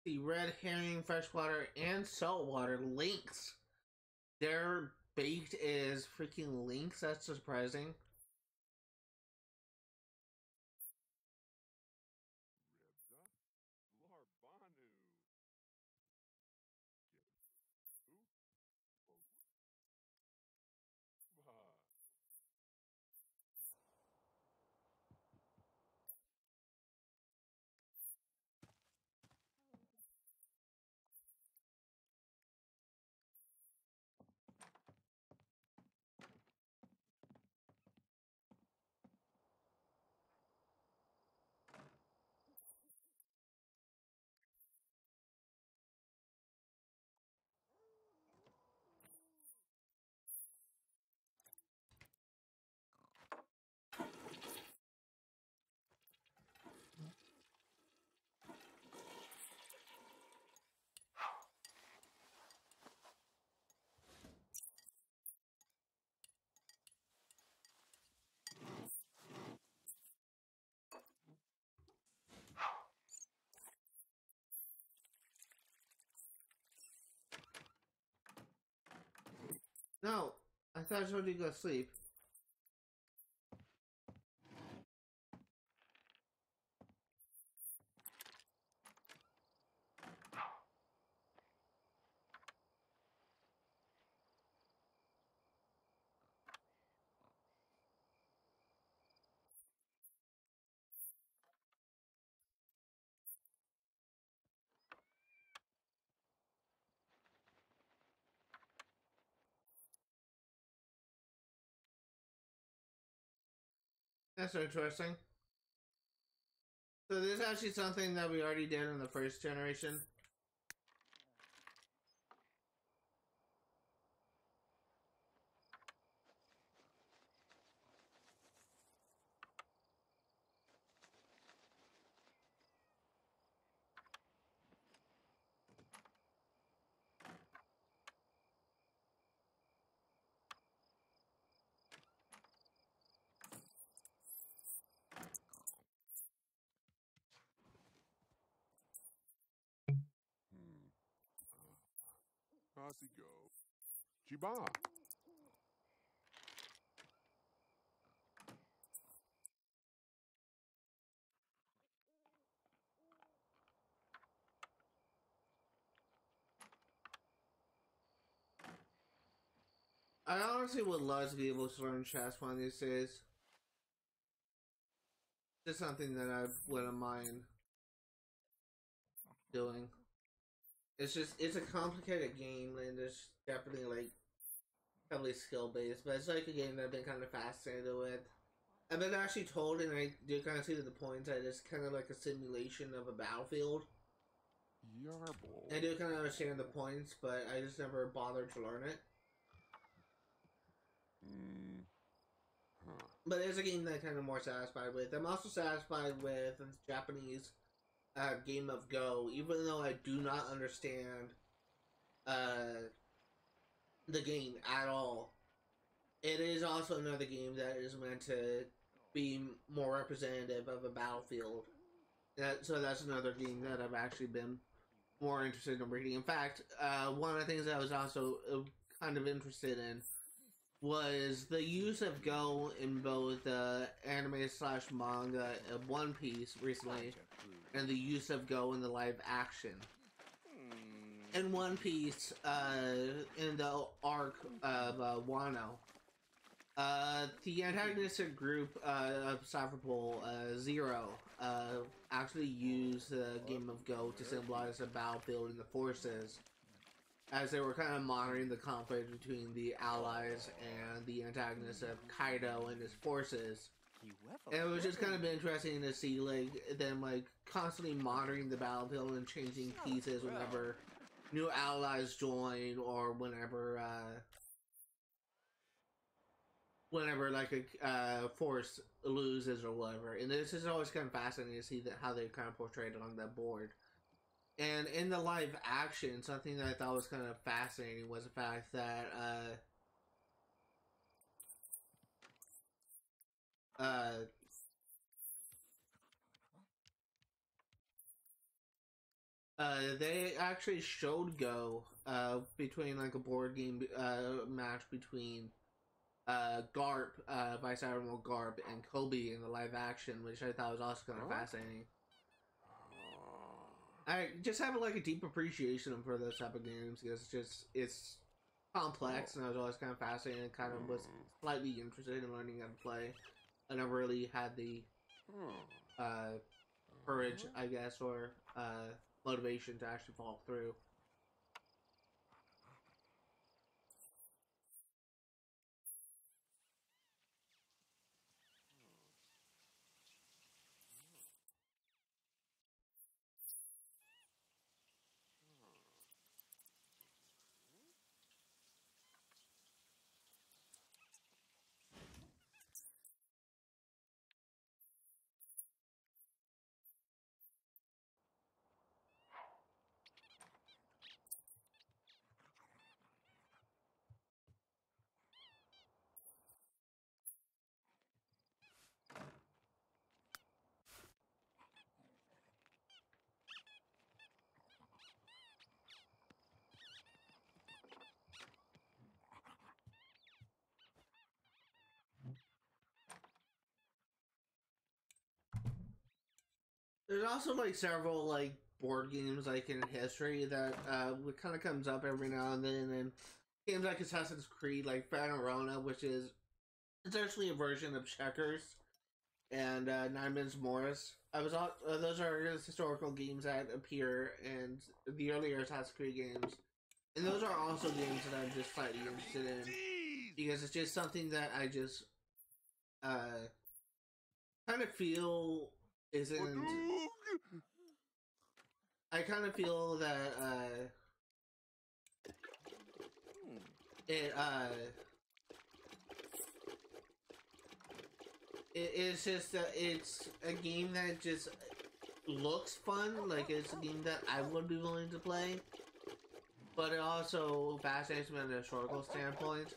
The red herring, freshwater, and saltwater lynx. Their bait is freaking lynx. That's surprising. No, I thought I told you to go to sleep. That's interesting. So this is actually something that we already did in the first generation. How's go? Chiba. I honestly would love to be able to learn chess one of these days. It's something that I wouldn't mind doing. It's just, it's a complicated game and it's definitely like heavily skill based, but it's like a game that I've been kind of fascinated with. I've been actually told, and I do kind of see the points, that it's kind of like a simulation of a battlefield. Yarble. I do kind of understand the points, but I just never bothered to learn it. But it's a game that I'm kind of more satisfied with. I'm also satisfied with the Japanese game of Go, even though I do not understand the game at all. It is also another game that is meant to be more representative of a battlefield. So that's another game that I've actually been more interested in reading. In fact, one of the things that I was also kind of interested in was the use of Go in both anime slash manga of One Piece recently, and the use of Go in the live action. In One Piece, in the arc of Wano, the antagonistic group of Cyberpol, Zero, actually used the game of Go to symbolize the battlefield and the forces, as they were kind of monitoring the conflict between the allies and the antagonists of Kaido and his forces. And it was just kind of interesting to see like them like constantly monitoring the battlefield and changing pieces whenever new allies join, or whenever like a force loses or whatever. And this is always kind of fascinating to see that how they kind of portrayed it on that board. And in the live action, something that I thought was kind of fascinating was the fact that they actually showed Go between like a board game match between Garp, Vice Admiral Garp, and Kobe in the live action, which I thought was also kind of fascinating. I just have like a deep appreciation for those type of games because it's complex, and I was always kind of fascinated and kind of was slightly interested in learning how to play. I never really had the courage, I guess, or motivation to actually follow through. also like several like board games like in history that kind of comes up every now and then, and games like Assassin's Creed, like Panorama, which is essentially a version of checkers, and Nine Men's Morris. Those are historical games that appear in the earlier Assassin's Creed games, and those are also games that I'm just slightly interested in because it's just something that I just kind of feel isn't. I kind of feel that it it's just that it's a game that just looks fun, like it's a game that I would be willing to play, but it also fascinates me from a historical standpoint.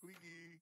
Squeaky.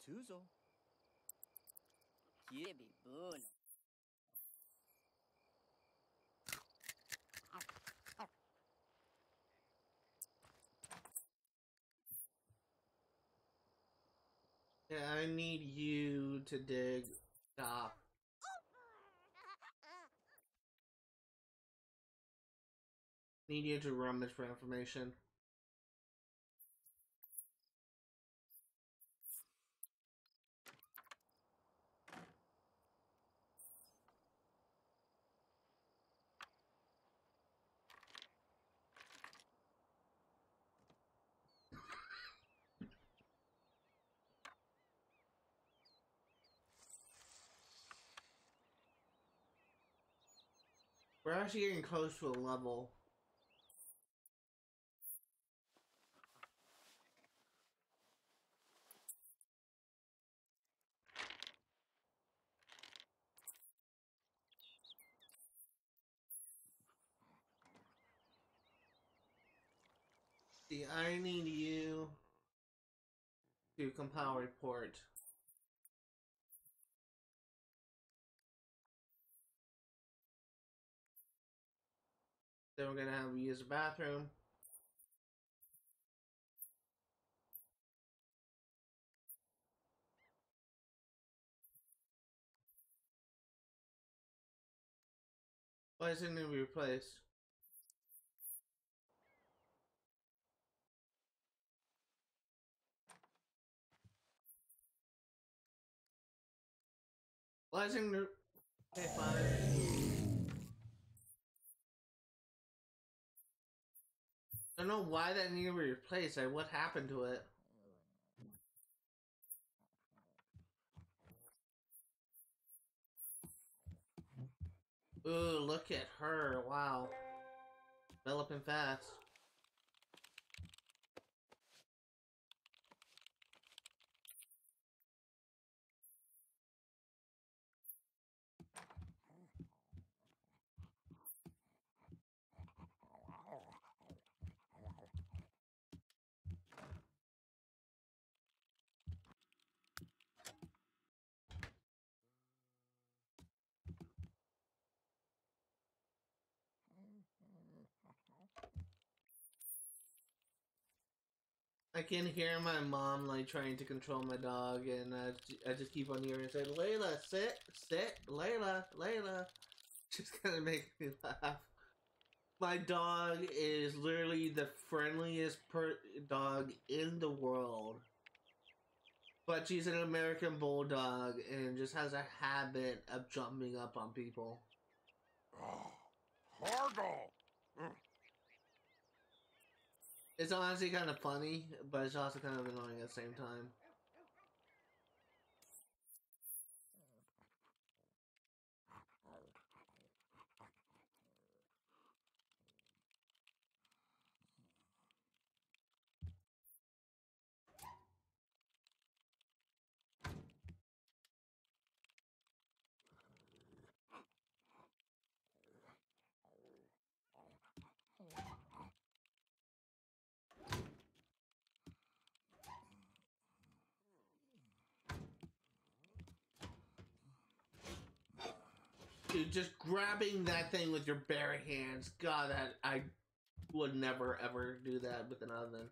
Tuzo. Gibi boon. Yeah, I need you to dig. Stop. Need you to rummage for information. We're actually getting close to a level. See, I need you to compile a report. Then we're gonna have you use the bathroom. Why is it gonna be replaced? Why is it gonna... Okay, fine. I don't know why that needed to be replaced. Like, what happened to it? Ooh, look at her. Wow. Developing fast. I can hear my mom like trying to control my dog, and I just keep on hearing her say, "Layla, sit, sit, Layla, Layla." Just kind of makes me laugh. My dog is literally the friendliest dog in the world, but she's an American Bulldog and just has a habit of jumping up on people. Oh, Hargle! It's honestly kind of funny, but it's also kind of annoying at the same time. Dude, just grabbing that thing with your bare hands. God, that I would never ever do that with an oven.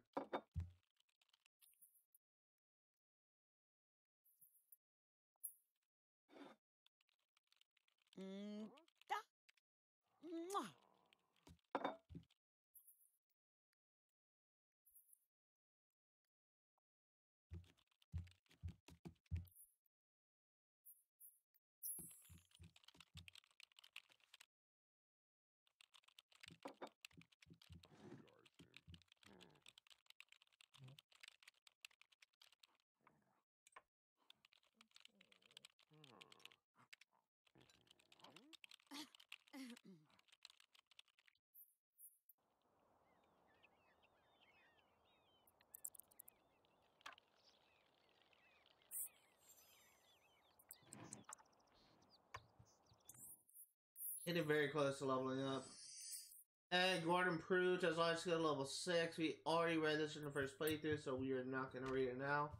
Da. Mwah. Getting very close to leveling up. And Gordon Pruitt has lost skill level 6. We already read this in the first playthrough, so we are not going to read it now.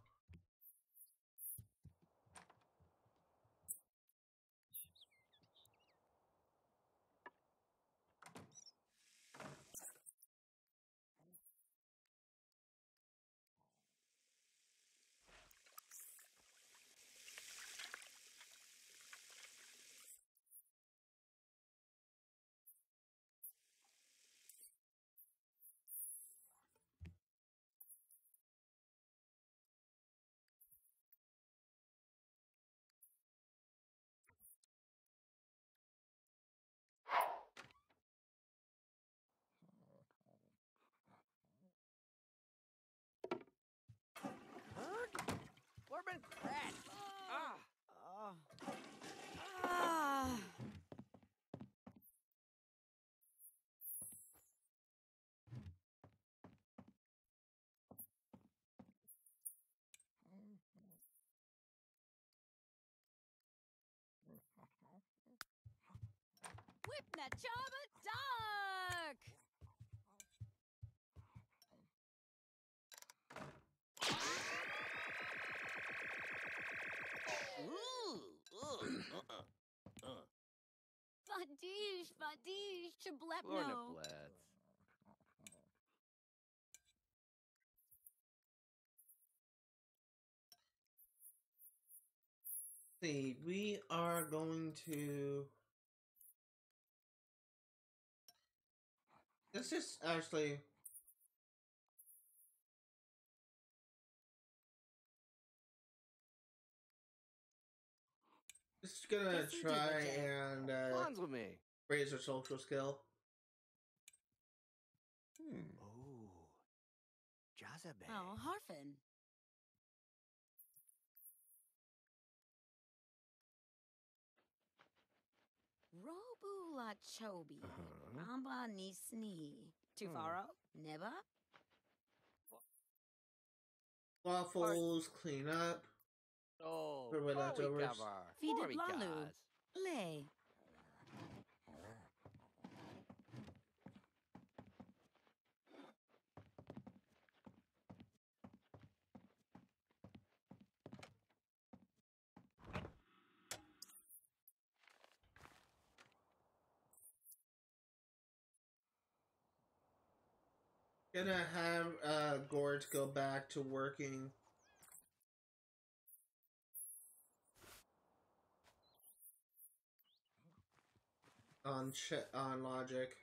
Corbin, rat. Ah. Whip na chaba duck! Vadish, vadish, chablepno. See, we are going to... Let's just actually... Just gonna Guess who did try it, Jay? and Bonds with me. raise our social skill. Oh, Jazabay. Oh, Harfin. Robu la chobi. Amba ni sni. Tufaro? Neba? Waffles, clean up. Oh, Put away leftovers. Fidit lalu. Le. Gonna have Gort go back to working on logic.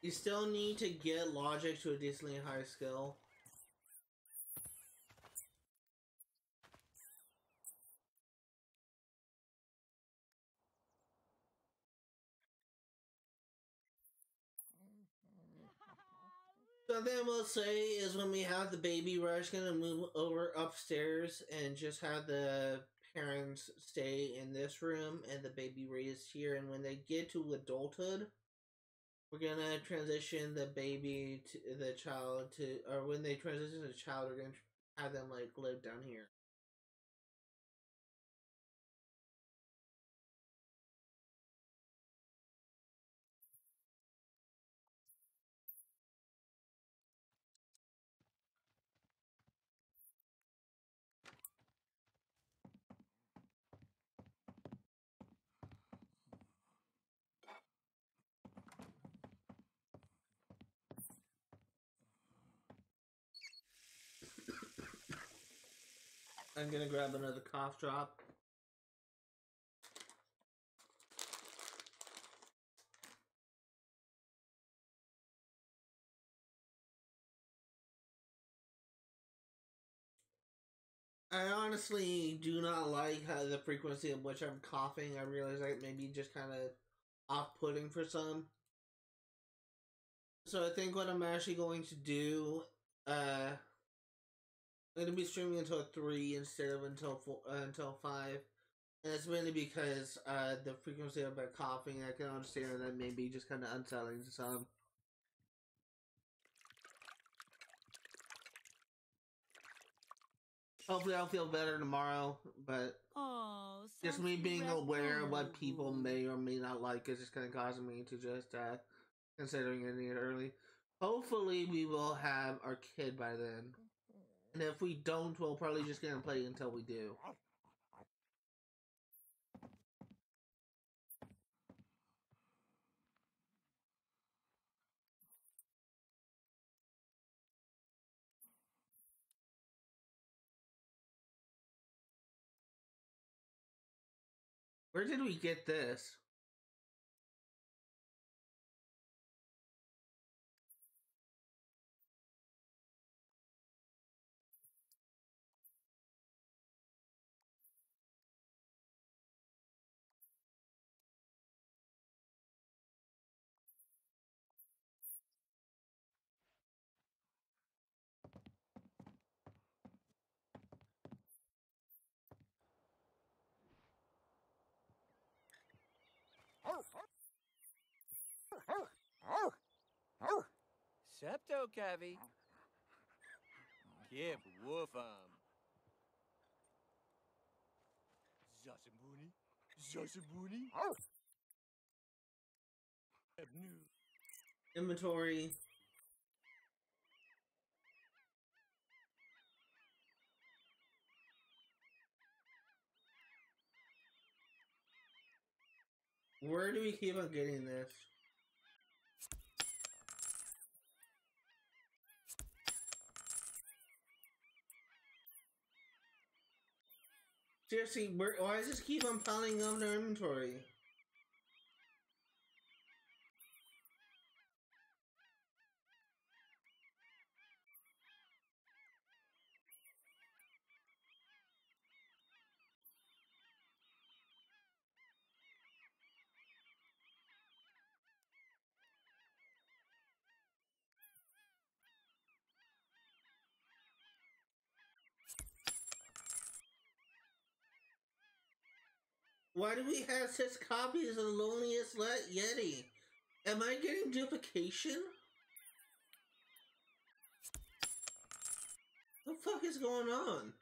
You still need to get logic to a decently high skill. Something I will say is when we have the baby rush, gonna move over upstairs and just have the parents stay in this room and the baby raised here. And when they get to adulthood, we're gonna transition the baby to the child to, or when they transition the child, we're gonna have them like live down here. I'm gonna grab another cough drop. I honestly do not like how the frequency of which I'm coughing. I realize that may be just kind of off-putting for some. So I think what I'm actually going to do, I'm going to be streaming until 3 instead of until 5. And it's mainly because the frequency of my coughing, I can understand that may be just kind of unsettling to some. Hopefully I'll feel better tomorrow, but just me being aware of what people may or may not like is just kind of causing me to just considering ending it early. Hopefully we will have our kid by then. And if we don't, we'll probably just gonna play until we do. Where did we get this? Septo, Cavi. Careful, wolf Zasabuni. Zasabuni. Inventory. Where do we keep on getting this? Seriously, why does this keep on piling up in our inventory? Why do we have 6 copies of the Loneliest Yeti? Am I getting duplication? What the fuck is going on?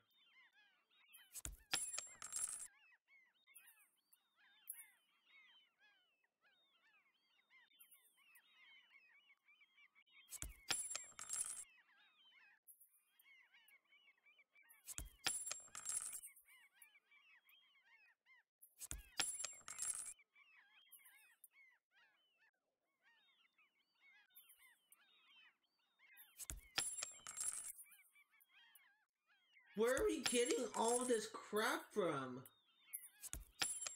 Where are we getting all this crap from?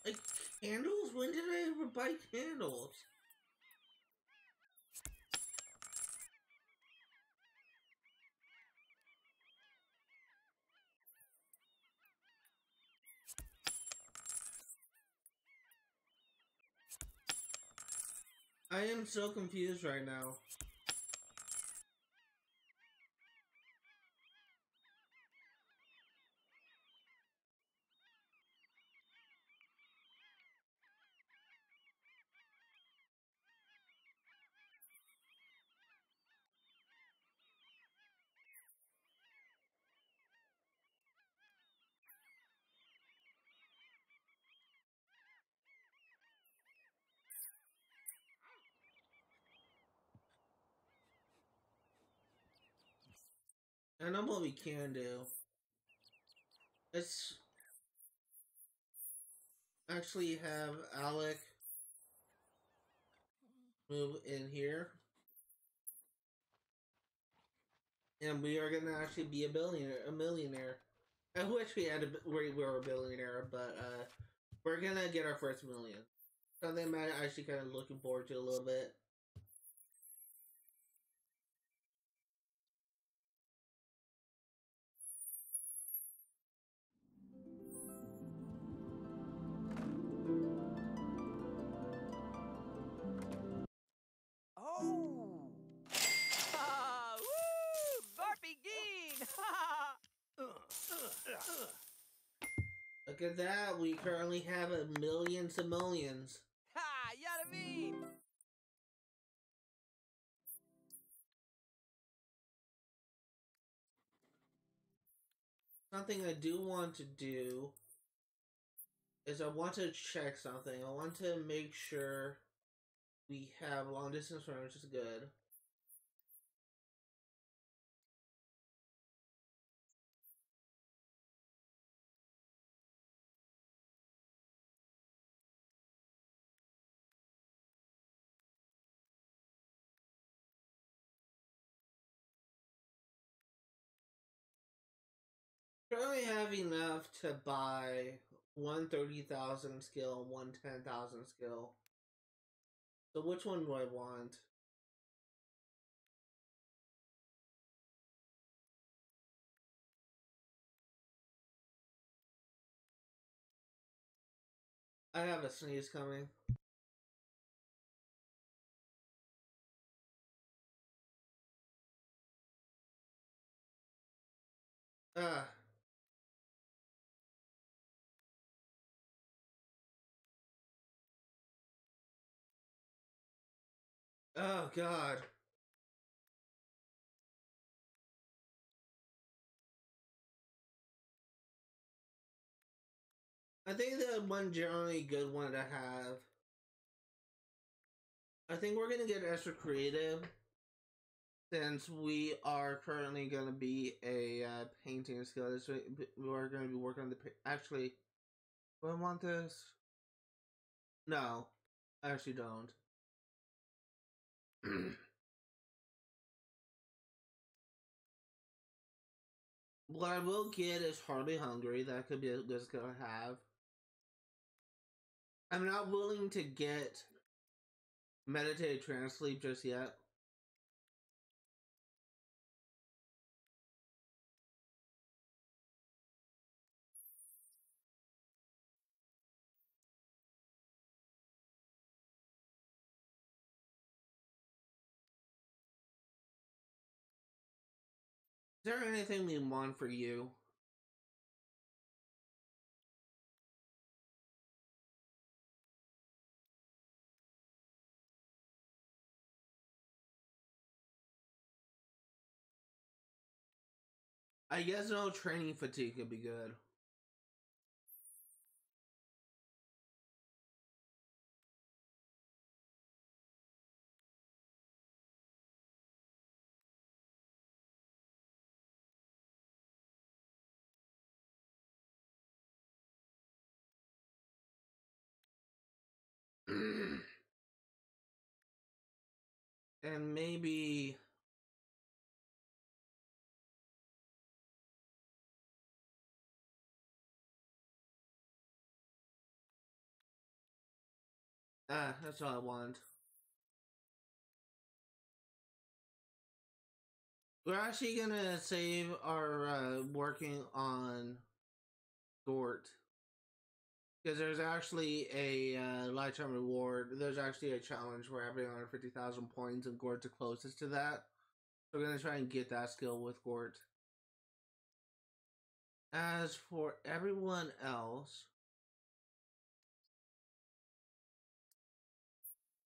Like, candles? When did I ever buy candles? I am so confused right now. I know what we can do. Let's actually have Alec move in here. And we are gonna actually be a millionaire. I wish we were a billionaire, but we're gonna get our first million. Something I'm actually kind of looking forward to a little bit. Oh! Ah, woo! Barpigeen! Look at that, we currently have a million simoleons. Ha! Yada mean! Something I do want to do is I want to check something. I want to make sure we have long distance range, which is good. Currently have enough to buy one 30,000 skill, one 10,000 skill. So which one do I want? I have a sneeze coming. Ah. Oh god. I think the one generally good one to have. I think we're gonna get extra creative since we are currently gonna be a painting skill. We're gonna be working on the. Actually, do I want this? No, I actually don't. What I will get is Hardly Hungry. That could be a good skill to have. I'm not willing to get Meditative Trance Sleep just yet. Is there anything we want for you? I guess no training fatigue could be good. And maybe That's all I want. We're actually gonna save our working on Gort. Because there's actually a lifetime reward. There's actually a challenge where having 150,000 points and Gort's the closest to that. So we're going to try and get that skill with Gort. As for everyone else,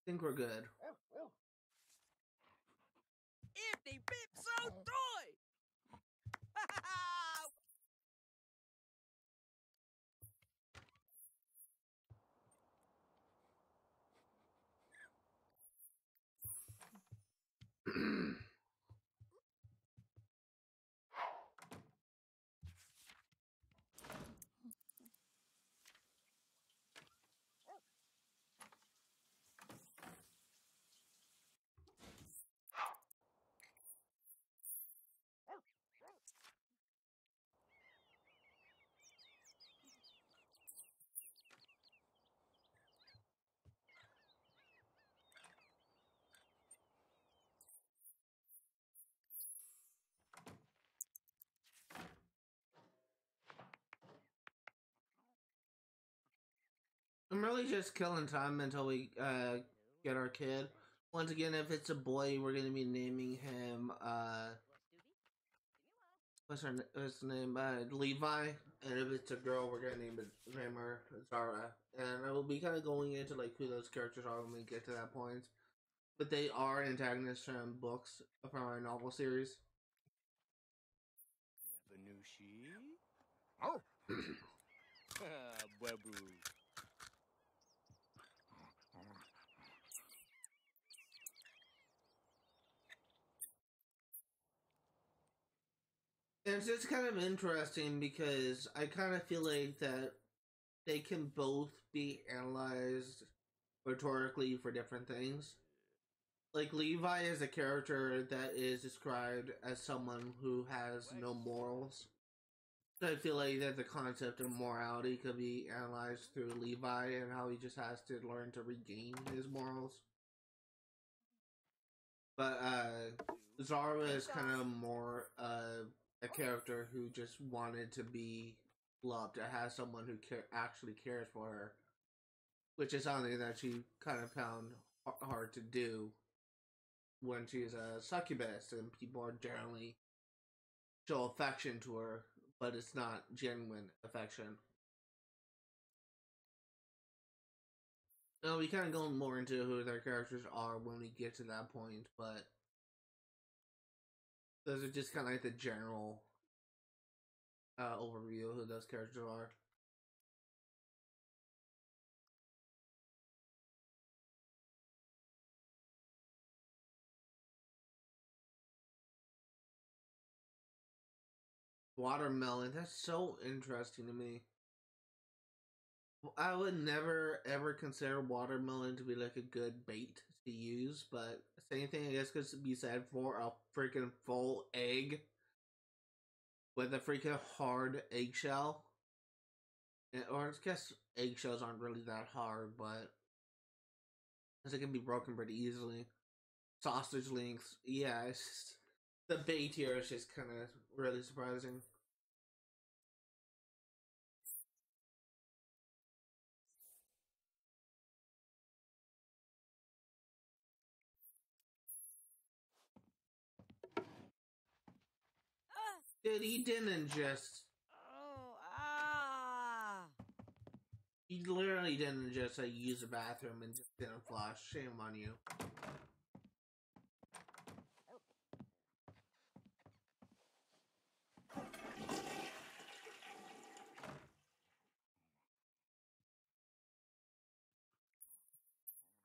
I think we're good. If they bip so toy! I'm really just killing time until we get our kid. Once again, if it's a boy, we're going to be naming him, what's his name? Levi. And if it's a girl, we're going to name her Zahra. And I will be kind of going into like who those characters are when we get to that point. But they are antagonists from books, from our novel series. Never knew she? Oh. Babu. And it's just kind of interesting because I kind of feel like that they can both be analyzed rhetorically for different things. Like Levi is a character that is described as someone who has no morals. So I feel like that the concept of morality could be analyzed through Levi and how he just has to learn to regain his morals. But Zahra is kind of more a character who just wanted to be loved, to have someone who actually cares for her, which is something that she kind of found hard to do when she's a succubus and people are generally show affection to her, but it's not genuine affection. We kind of go more into who their characters are when we get to that point, but those are just kind of like the general overview of who those characters are. Watermelon, that's so interesting to me. I would never ever consider watermelon to be like a good bait to use, but same thing I guess could be said for a freaking full egg with a freaking hard eggshell. Or I guess eggshells aren't really that hard, but because it can be broken pretty easily. Sausage links, yeah, it's just, the bait here is just kind of really surprising. Dude, he didn't just. Oh, ah. He literally didn't just use the bathroom and just didn't flush. Shame on you.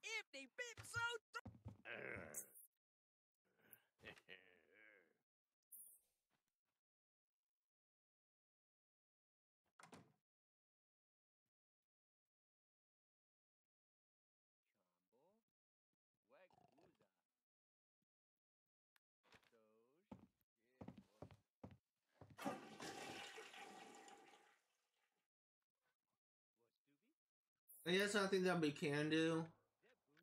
If they bip so I guess something that we can do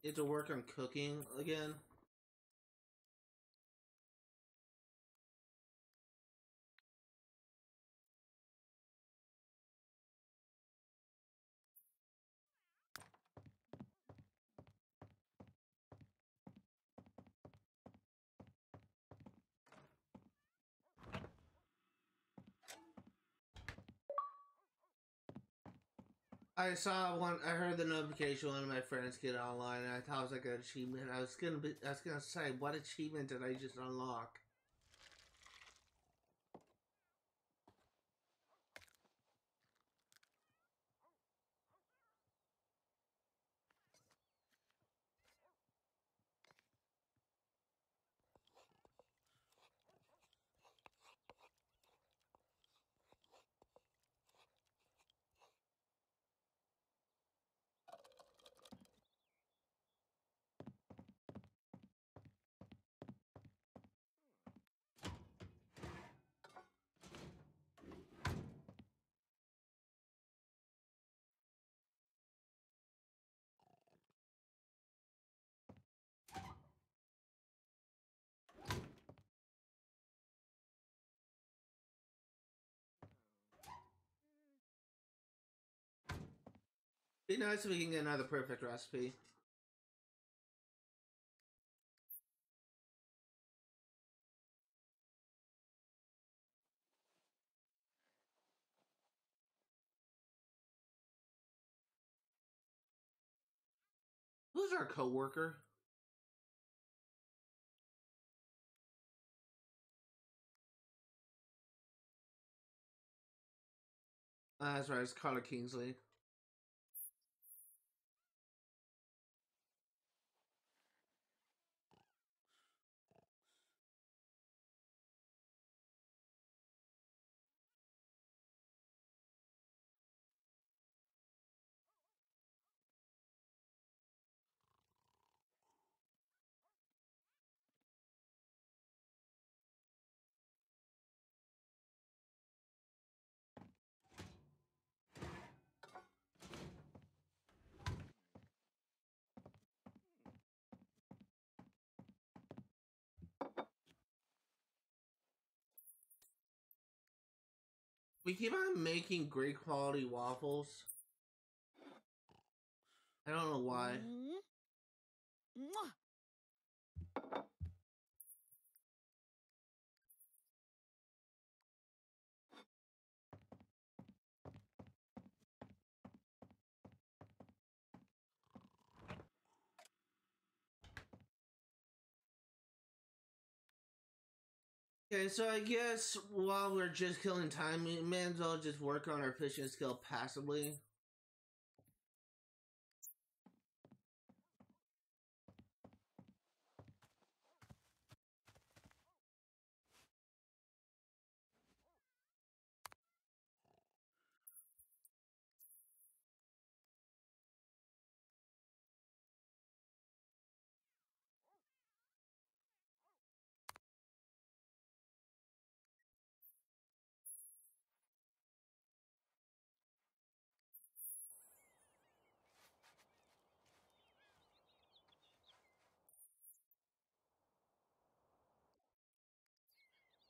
You have to work on cooking again. I saw one. I heard the notification. One of my friends get online, and I thought it was like an achievement. I was gonna say, what achievement did I just unlock? Be nice if we can get another perfect recipe. Who's our coworker? That's right, it's Carla Kingsley. We keep on making great quality waffles. I don't know why. Mwah. Okay, so I guess while we're just killing time, we may as well just work on our fishing skill passively.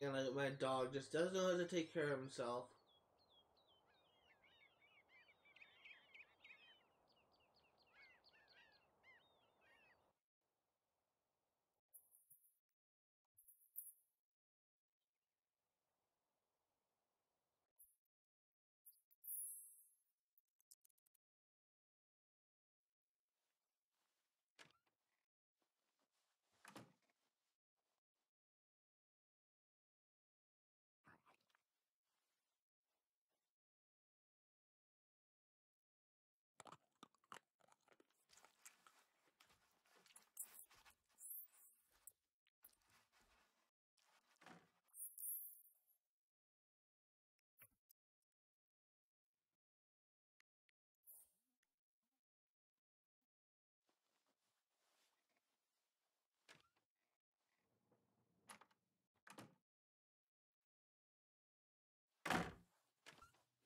And like my dog just doesn't know how to take care of himself.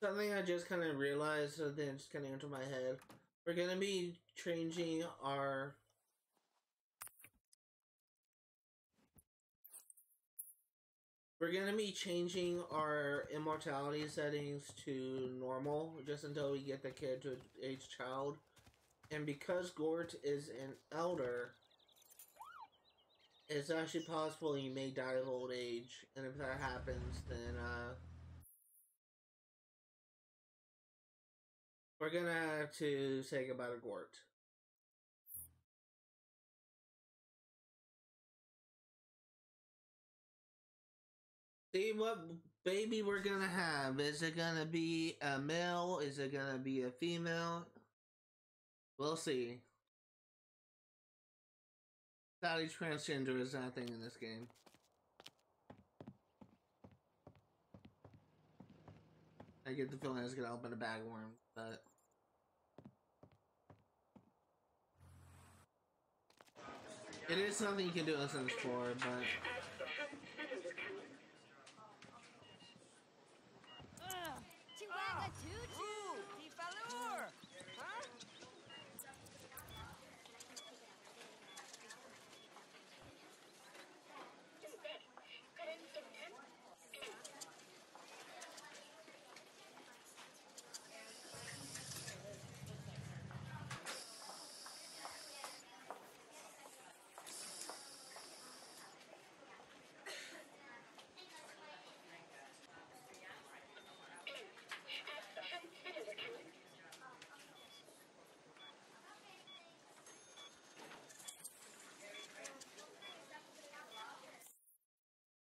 Something I just kind of realized, so then just kind of entered my head. We're gonna be changing our We're gonna be changing our immortality settings to normal just until we get the kid to age child. And because Gort is an elder, it's actually possible he may die of old age. And if that happens, then we're gonna have to say goodbye to Gort. See what baby we're gonna have. Is it gonna be a male? Is it gonna be a female? We'll see. Sadly, transgender is not a thing in this game. I get the feeling it's gonna open a bag of worms, but it is something you can do in Sims 4, but Chihuahua Tutu! Di Falur! Huh?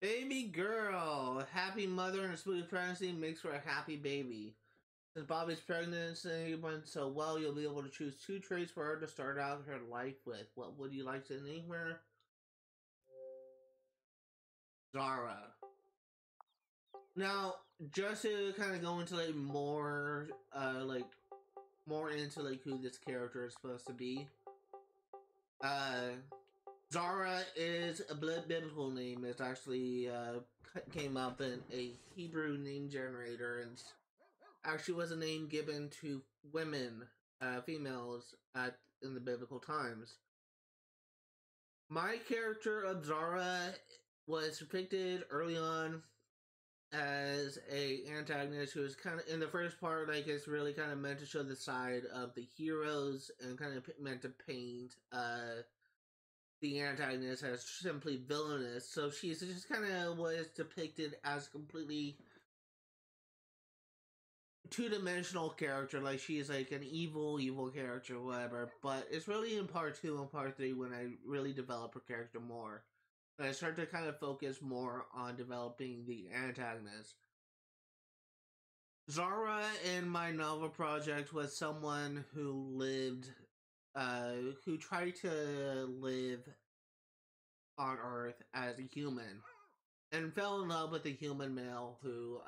baby girl, happy mother and a smooth pregnancy makes for a happy baby. Since Bobby's pregnancy went so well, you'll be able to choose 2 traits for her to start out her life with. What would you like to name her? Zahra. Now, just to kind of go into like more into like who this character is supposed to be. Zahra is a biblical name. It's actually came up in a Hebrew name generator, and actually was a name given to women, females in the biblical times. My character of Zahra was depicted early on as a antagonist who was kind of in the first part, like it's really kind of meant to show the side of the heroes and kind of meant to paint the antagonist as simply villainous. So she's just kind of was depicted as completely two-dimensional character, like she's like an evil character, whatever. But it's really in part 2 and part 3 when I really develop her character more. And I start to kind of focus more on developing the antagonist. Zahra in my novel project was someone who tried to live on Earth as a human and fell in love with a human male who,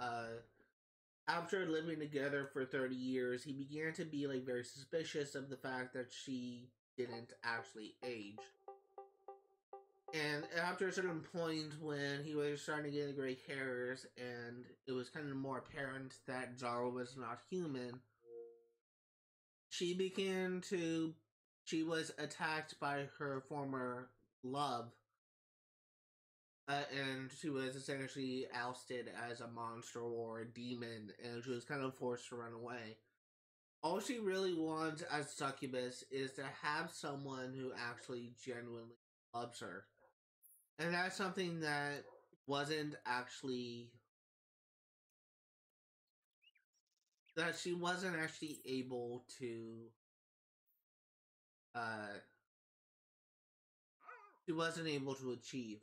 after living together for 30 years, he began to be like very suspicious of the fact that she didn't actually age. And after a certain point when he was starting to get gray hairs and it was kind of more apparent that Zahra was not human, she was attacked by her former love, and she was essentially ousted as a monster or a demon, and she was kind of forced to run away. All she really wants as succubus is to have someone who actually genuinely loves her. And that's something that she wasn't actually able to, achieve,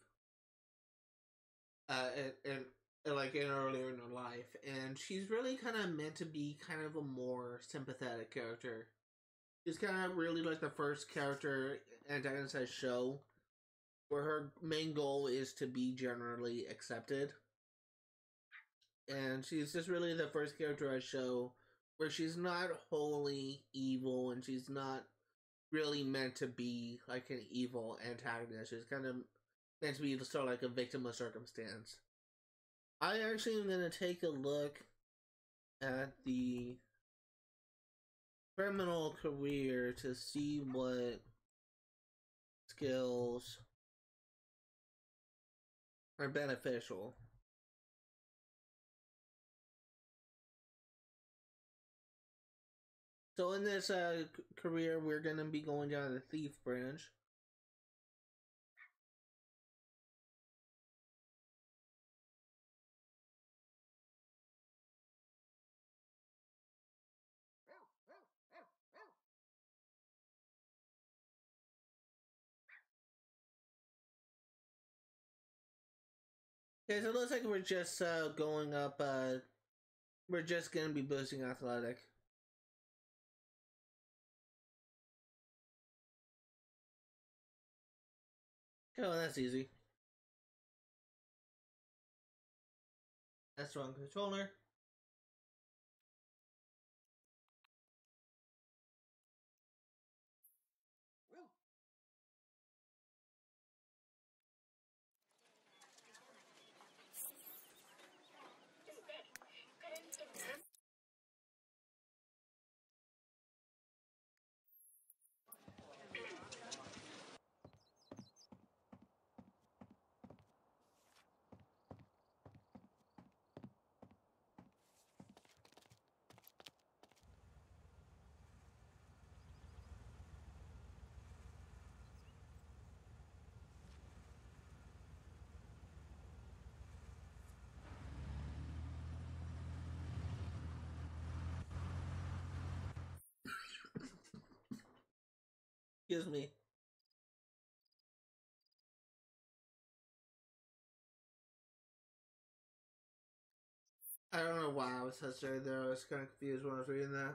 and like in earlier in her life. And she's really kind of meant to be kind of a more sympathetic character. She's kind of really like the first character antagonist I show where her main goal is to be generally accepted. And she's just really the first character I show where she's not wholly evil and she's not really meant to be like an evil antagonist. She's kind of meant to be sort of like a victim of circumstance. I actually am going to take a look at the criminal career to see what skills are beneficial. So in this career, we're gonna be going down the thief branch. Okay, so it looks like we're just going up. We're just gonna be boosting athletic. Oh, that's easy. That's wrong controller. Excuse me. I don't know why I was frustrated there. I was kind of confused when I was reading that.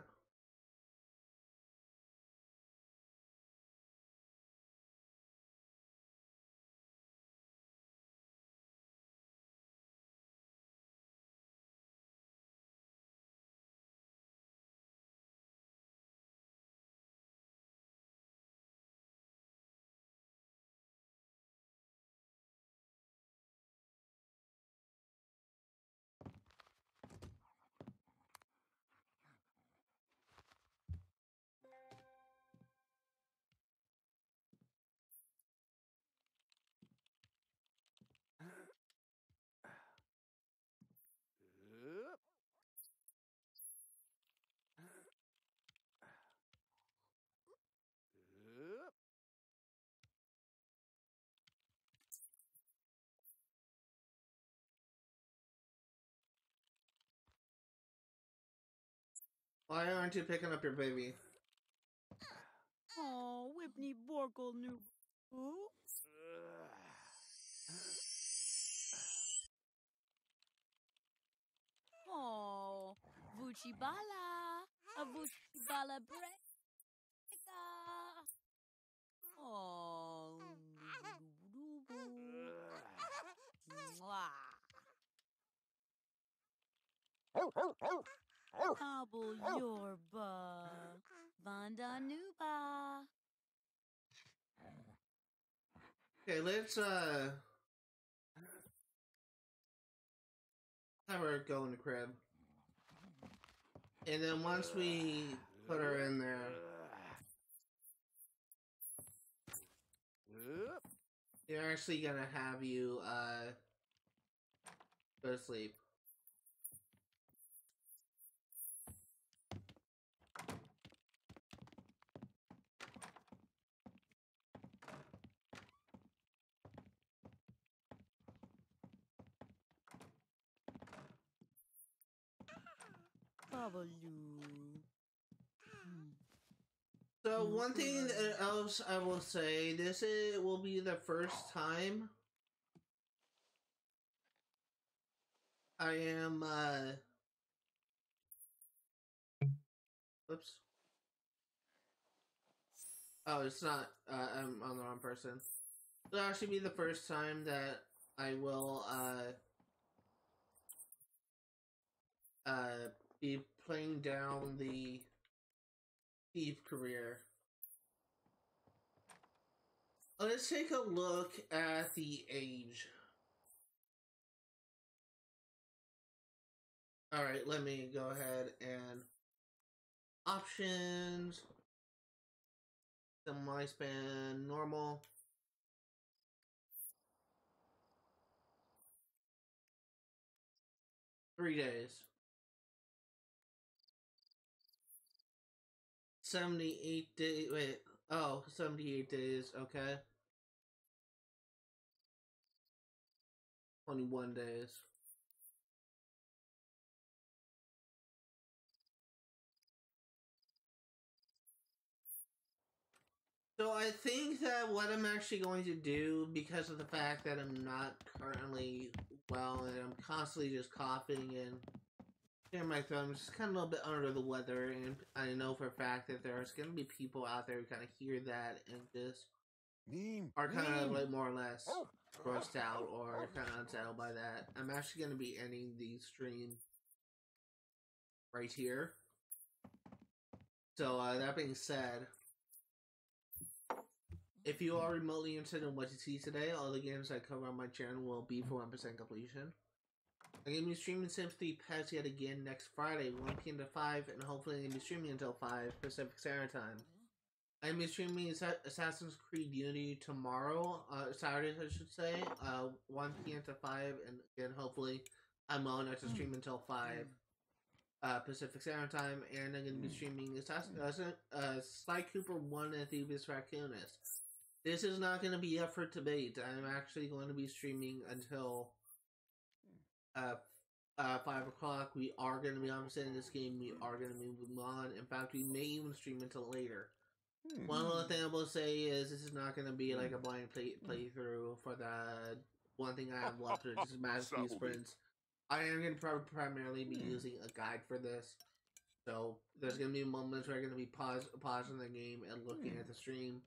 Why aren't you picking up your baby? Oh, Whipney Borkle new. Who? Oh, Vuchibala. A Vuchibala breaka. Oh. Mwah. Hobble Yorba. Vanda Nuba. Okay, let's have her go in the crib. And then once we put her in there, they're actually gonna have you go to sleep. Babaloo. So one thing else I will say, will be the first time I am oops. Oh, it's not I'm on the wrong person. It'll actually be the first time that I will be playing down the thief career. Let's take a look at the age. Alright, let me go ahead and options, the lifespan, normal. $3 days. 78 days. Wait. Oh, 78 days. Okay. 21 days. So I think that what I'm actually going to do, because of the fact that I'm not currently well and I'm constantly just coughing and clearing my throat, I'm just kind of a little bit under the weather, and I know for a fact that there's going to be people out there who kind of hear that and just are kind of like more or less grossed out or kind of unsettled by that. I'm actually going to be ending the stream right here. So that being said, if you are remotely interested in what you see today, all the games I cover on my channel will be for 1% completion. I'm going to be streaming Sims 3 Pets yet again next Friday, 1 p.m. to 5, and hopefully I'm going to be streaming until 5 Pacific Standard Time. I'm going to be streaming Assassin's Creed Unity tomorrow, Saturday I should say, 1 p.m. to 5, and again hopefully I'm well enough to stream until 5 Pacific Standard Time, and I'm going to be streaming Sly Cooper 1 and Thieves Raccoonist. This is not going to be up for debate. I'm actually going to be streaming until 5 o'clock. We are going to be understanding this game. We are going to be moving on. In fact, we may even stream until later. One little thing I will say is this is not going to be like a blind playthrough for the one thing I have left, which is Master Sprints. I am going to primarily be using a guide for this. So there's going to be moments where I'm going to be pausing the game and looking at the stream.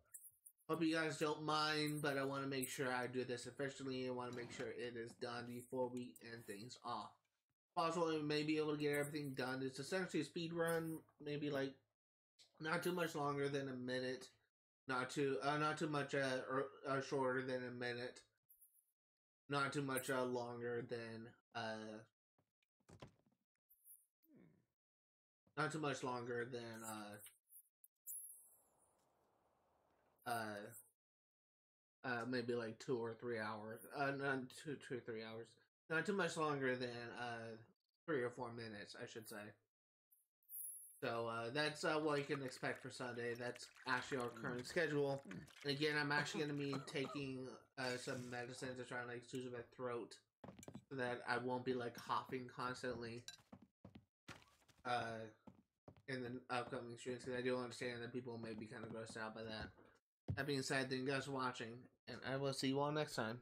Hope you guys don't mind, but I want to make sure I do this efficiently. I want to make sure it is done before we end things off. Possibly, we may be able to get everything done. It's essentially a speed run, maybe like not too much longer than a minute, not too much shorter than a minute, not too much longer than not too much longer than maybe like 2 or 3 hours. Not 2 or 3 hours. Not too much longer than 3 or 4 minutes, I should say. So that's what you can expect for Sunday. That's actually our current schedule. And again, I'm actually going to be taking some medicine to try and like soothe my throat, so that I won't be like coughing constantly in the upcoming streams. Because I do understand that people may be kind of grossed out by that. That being said, thank you guys for watching, and I will see you all next time.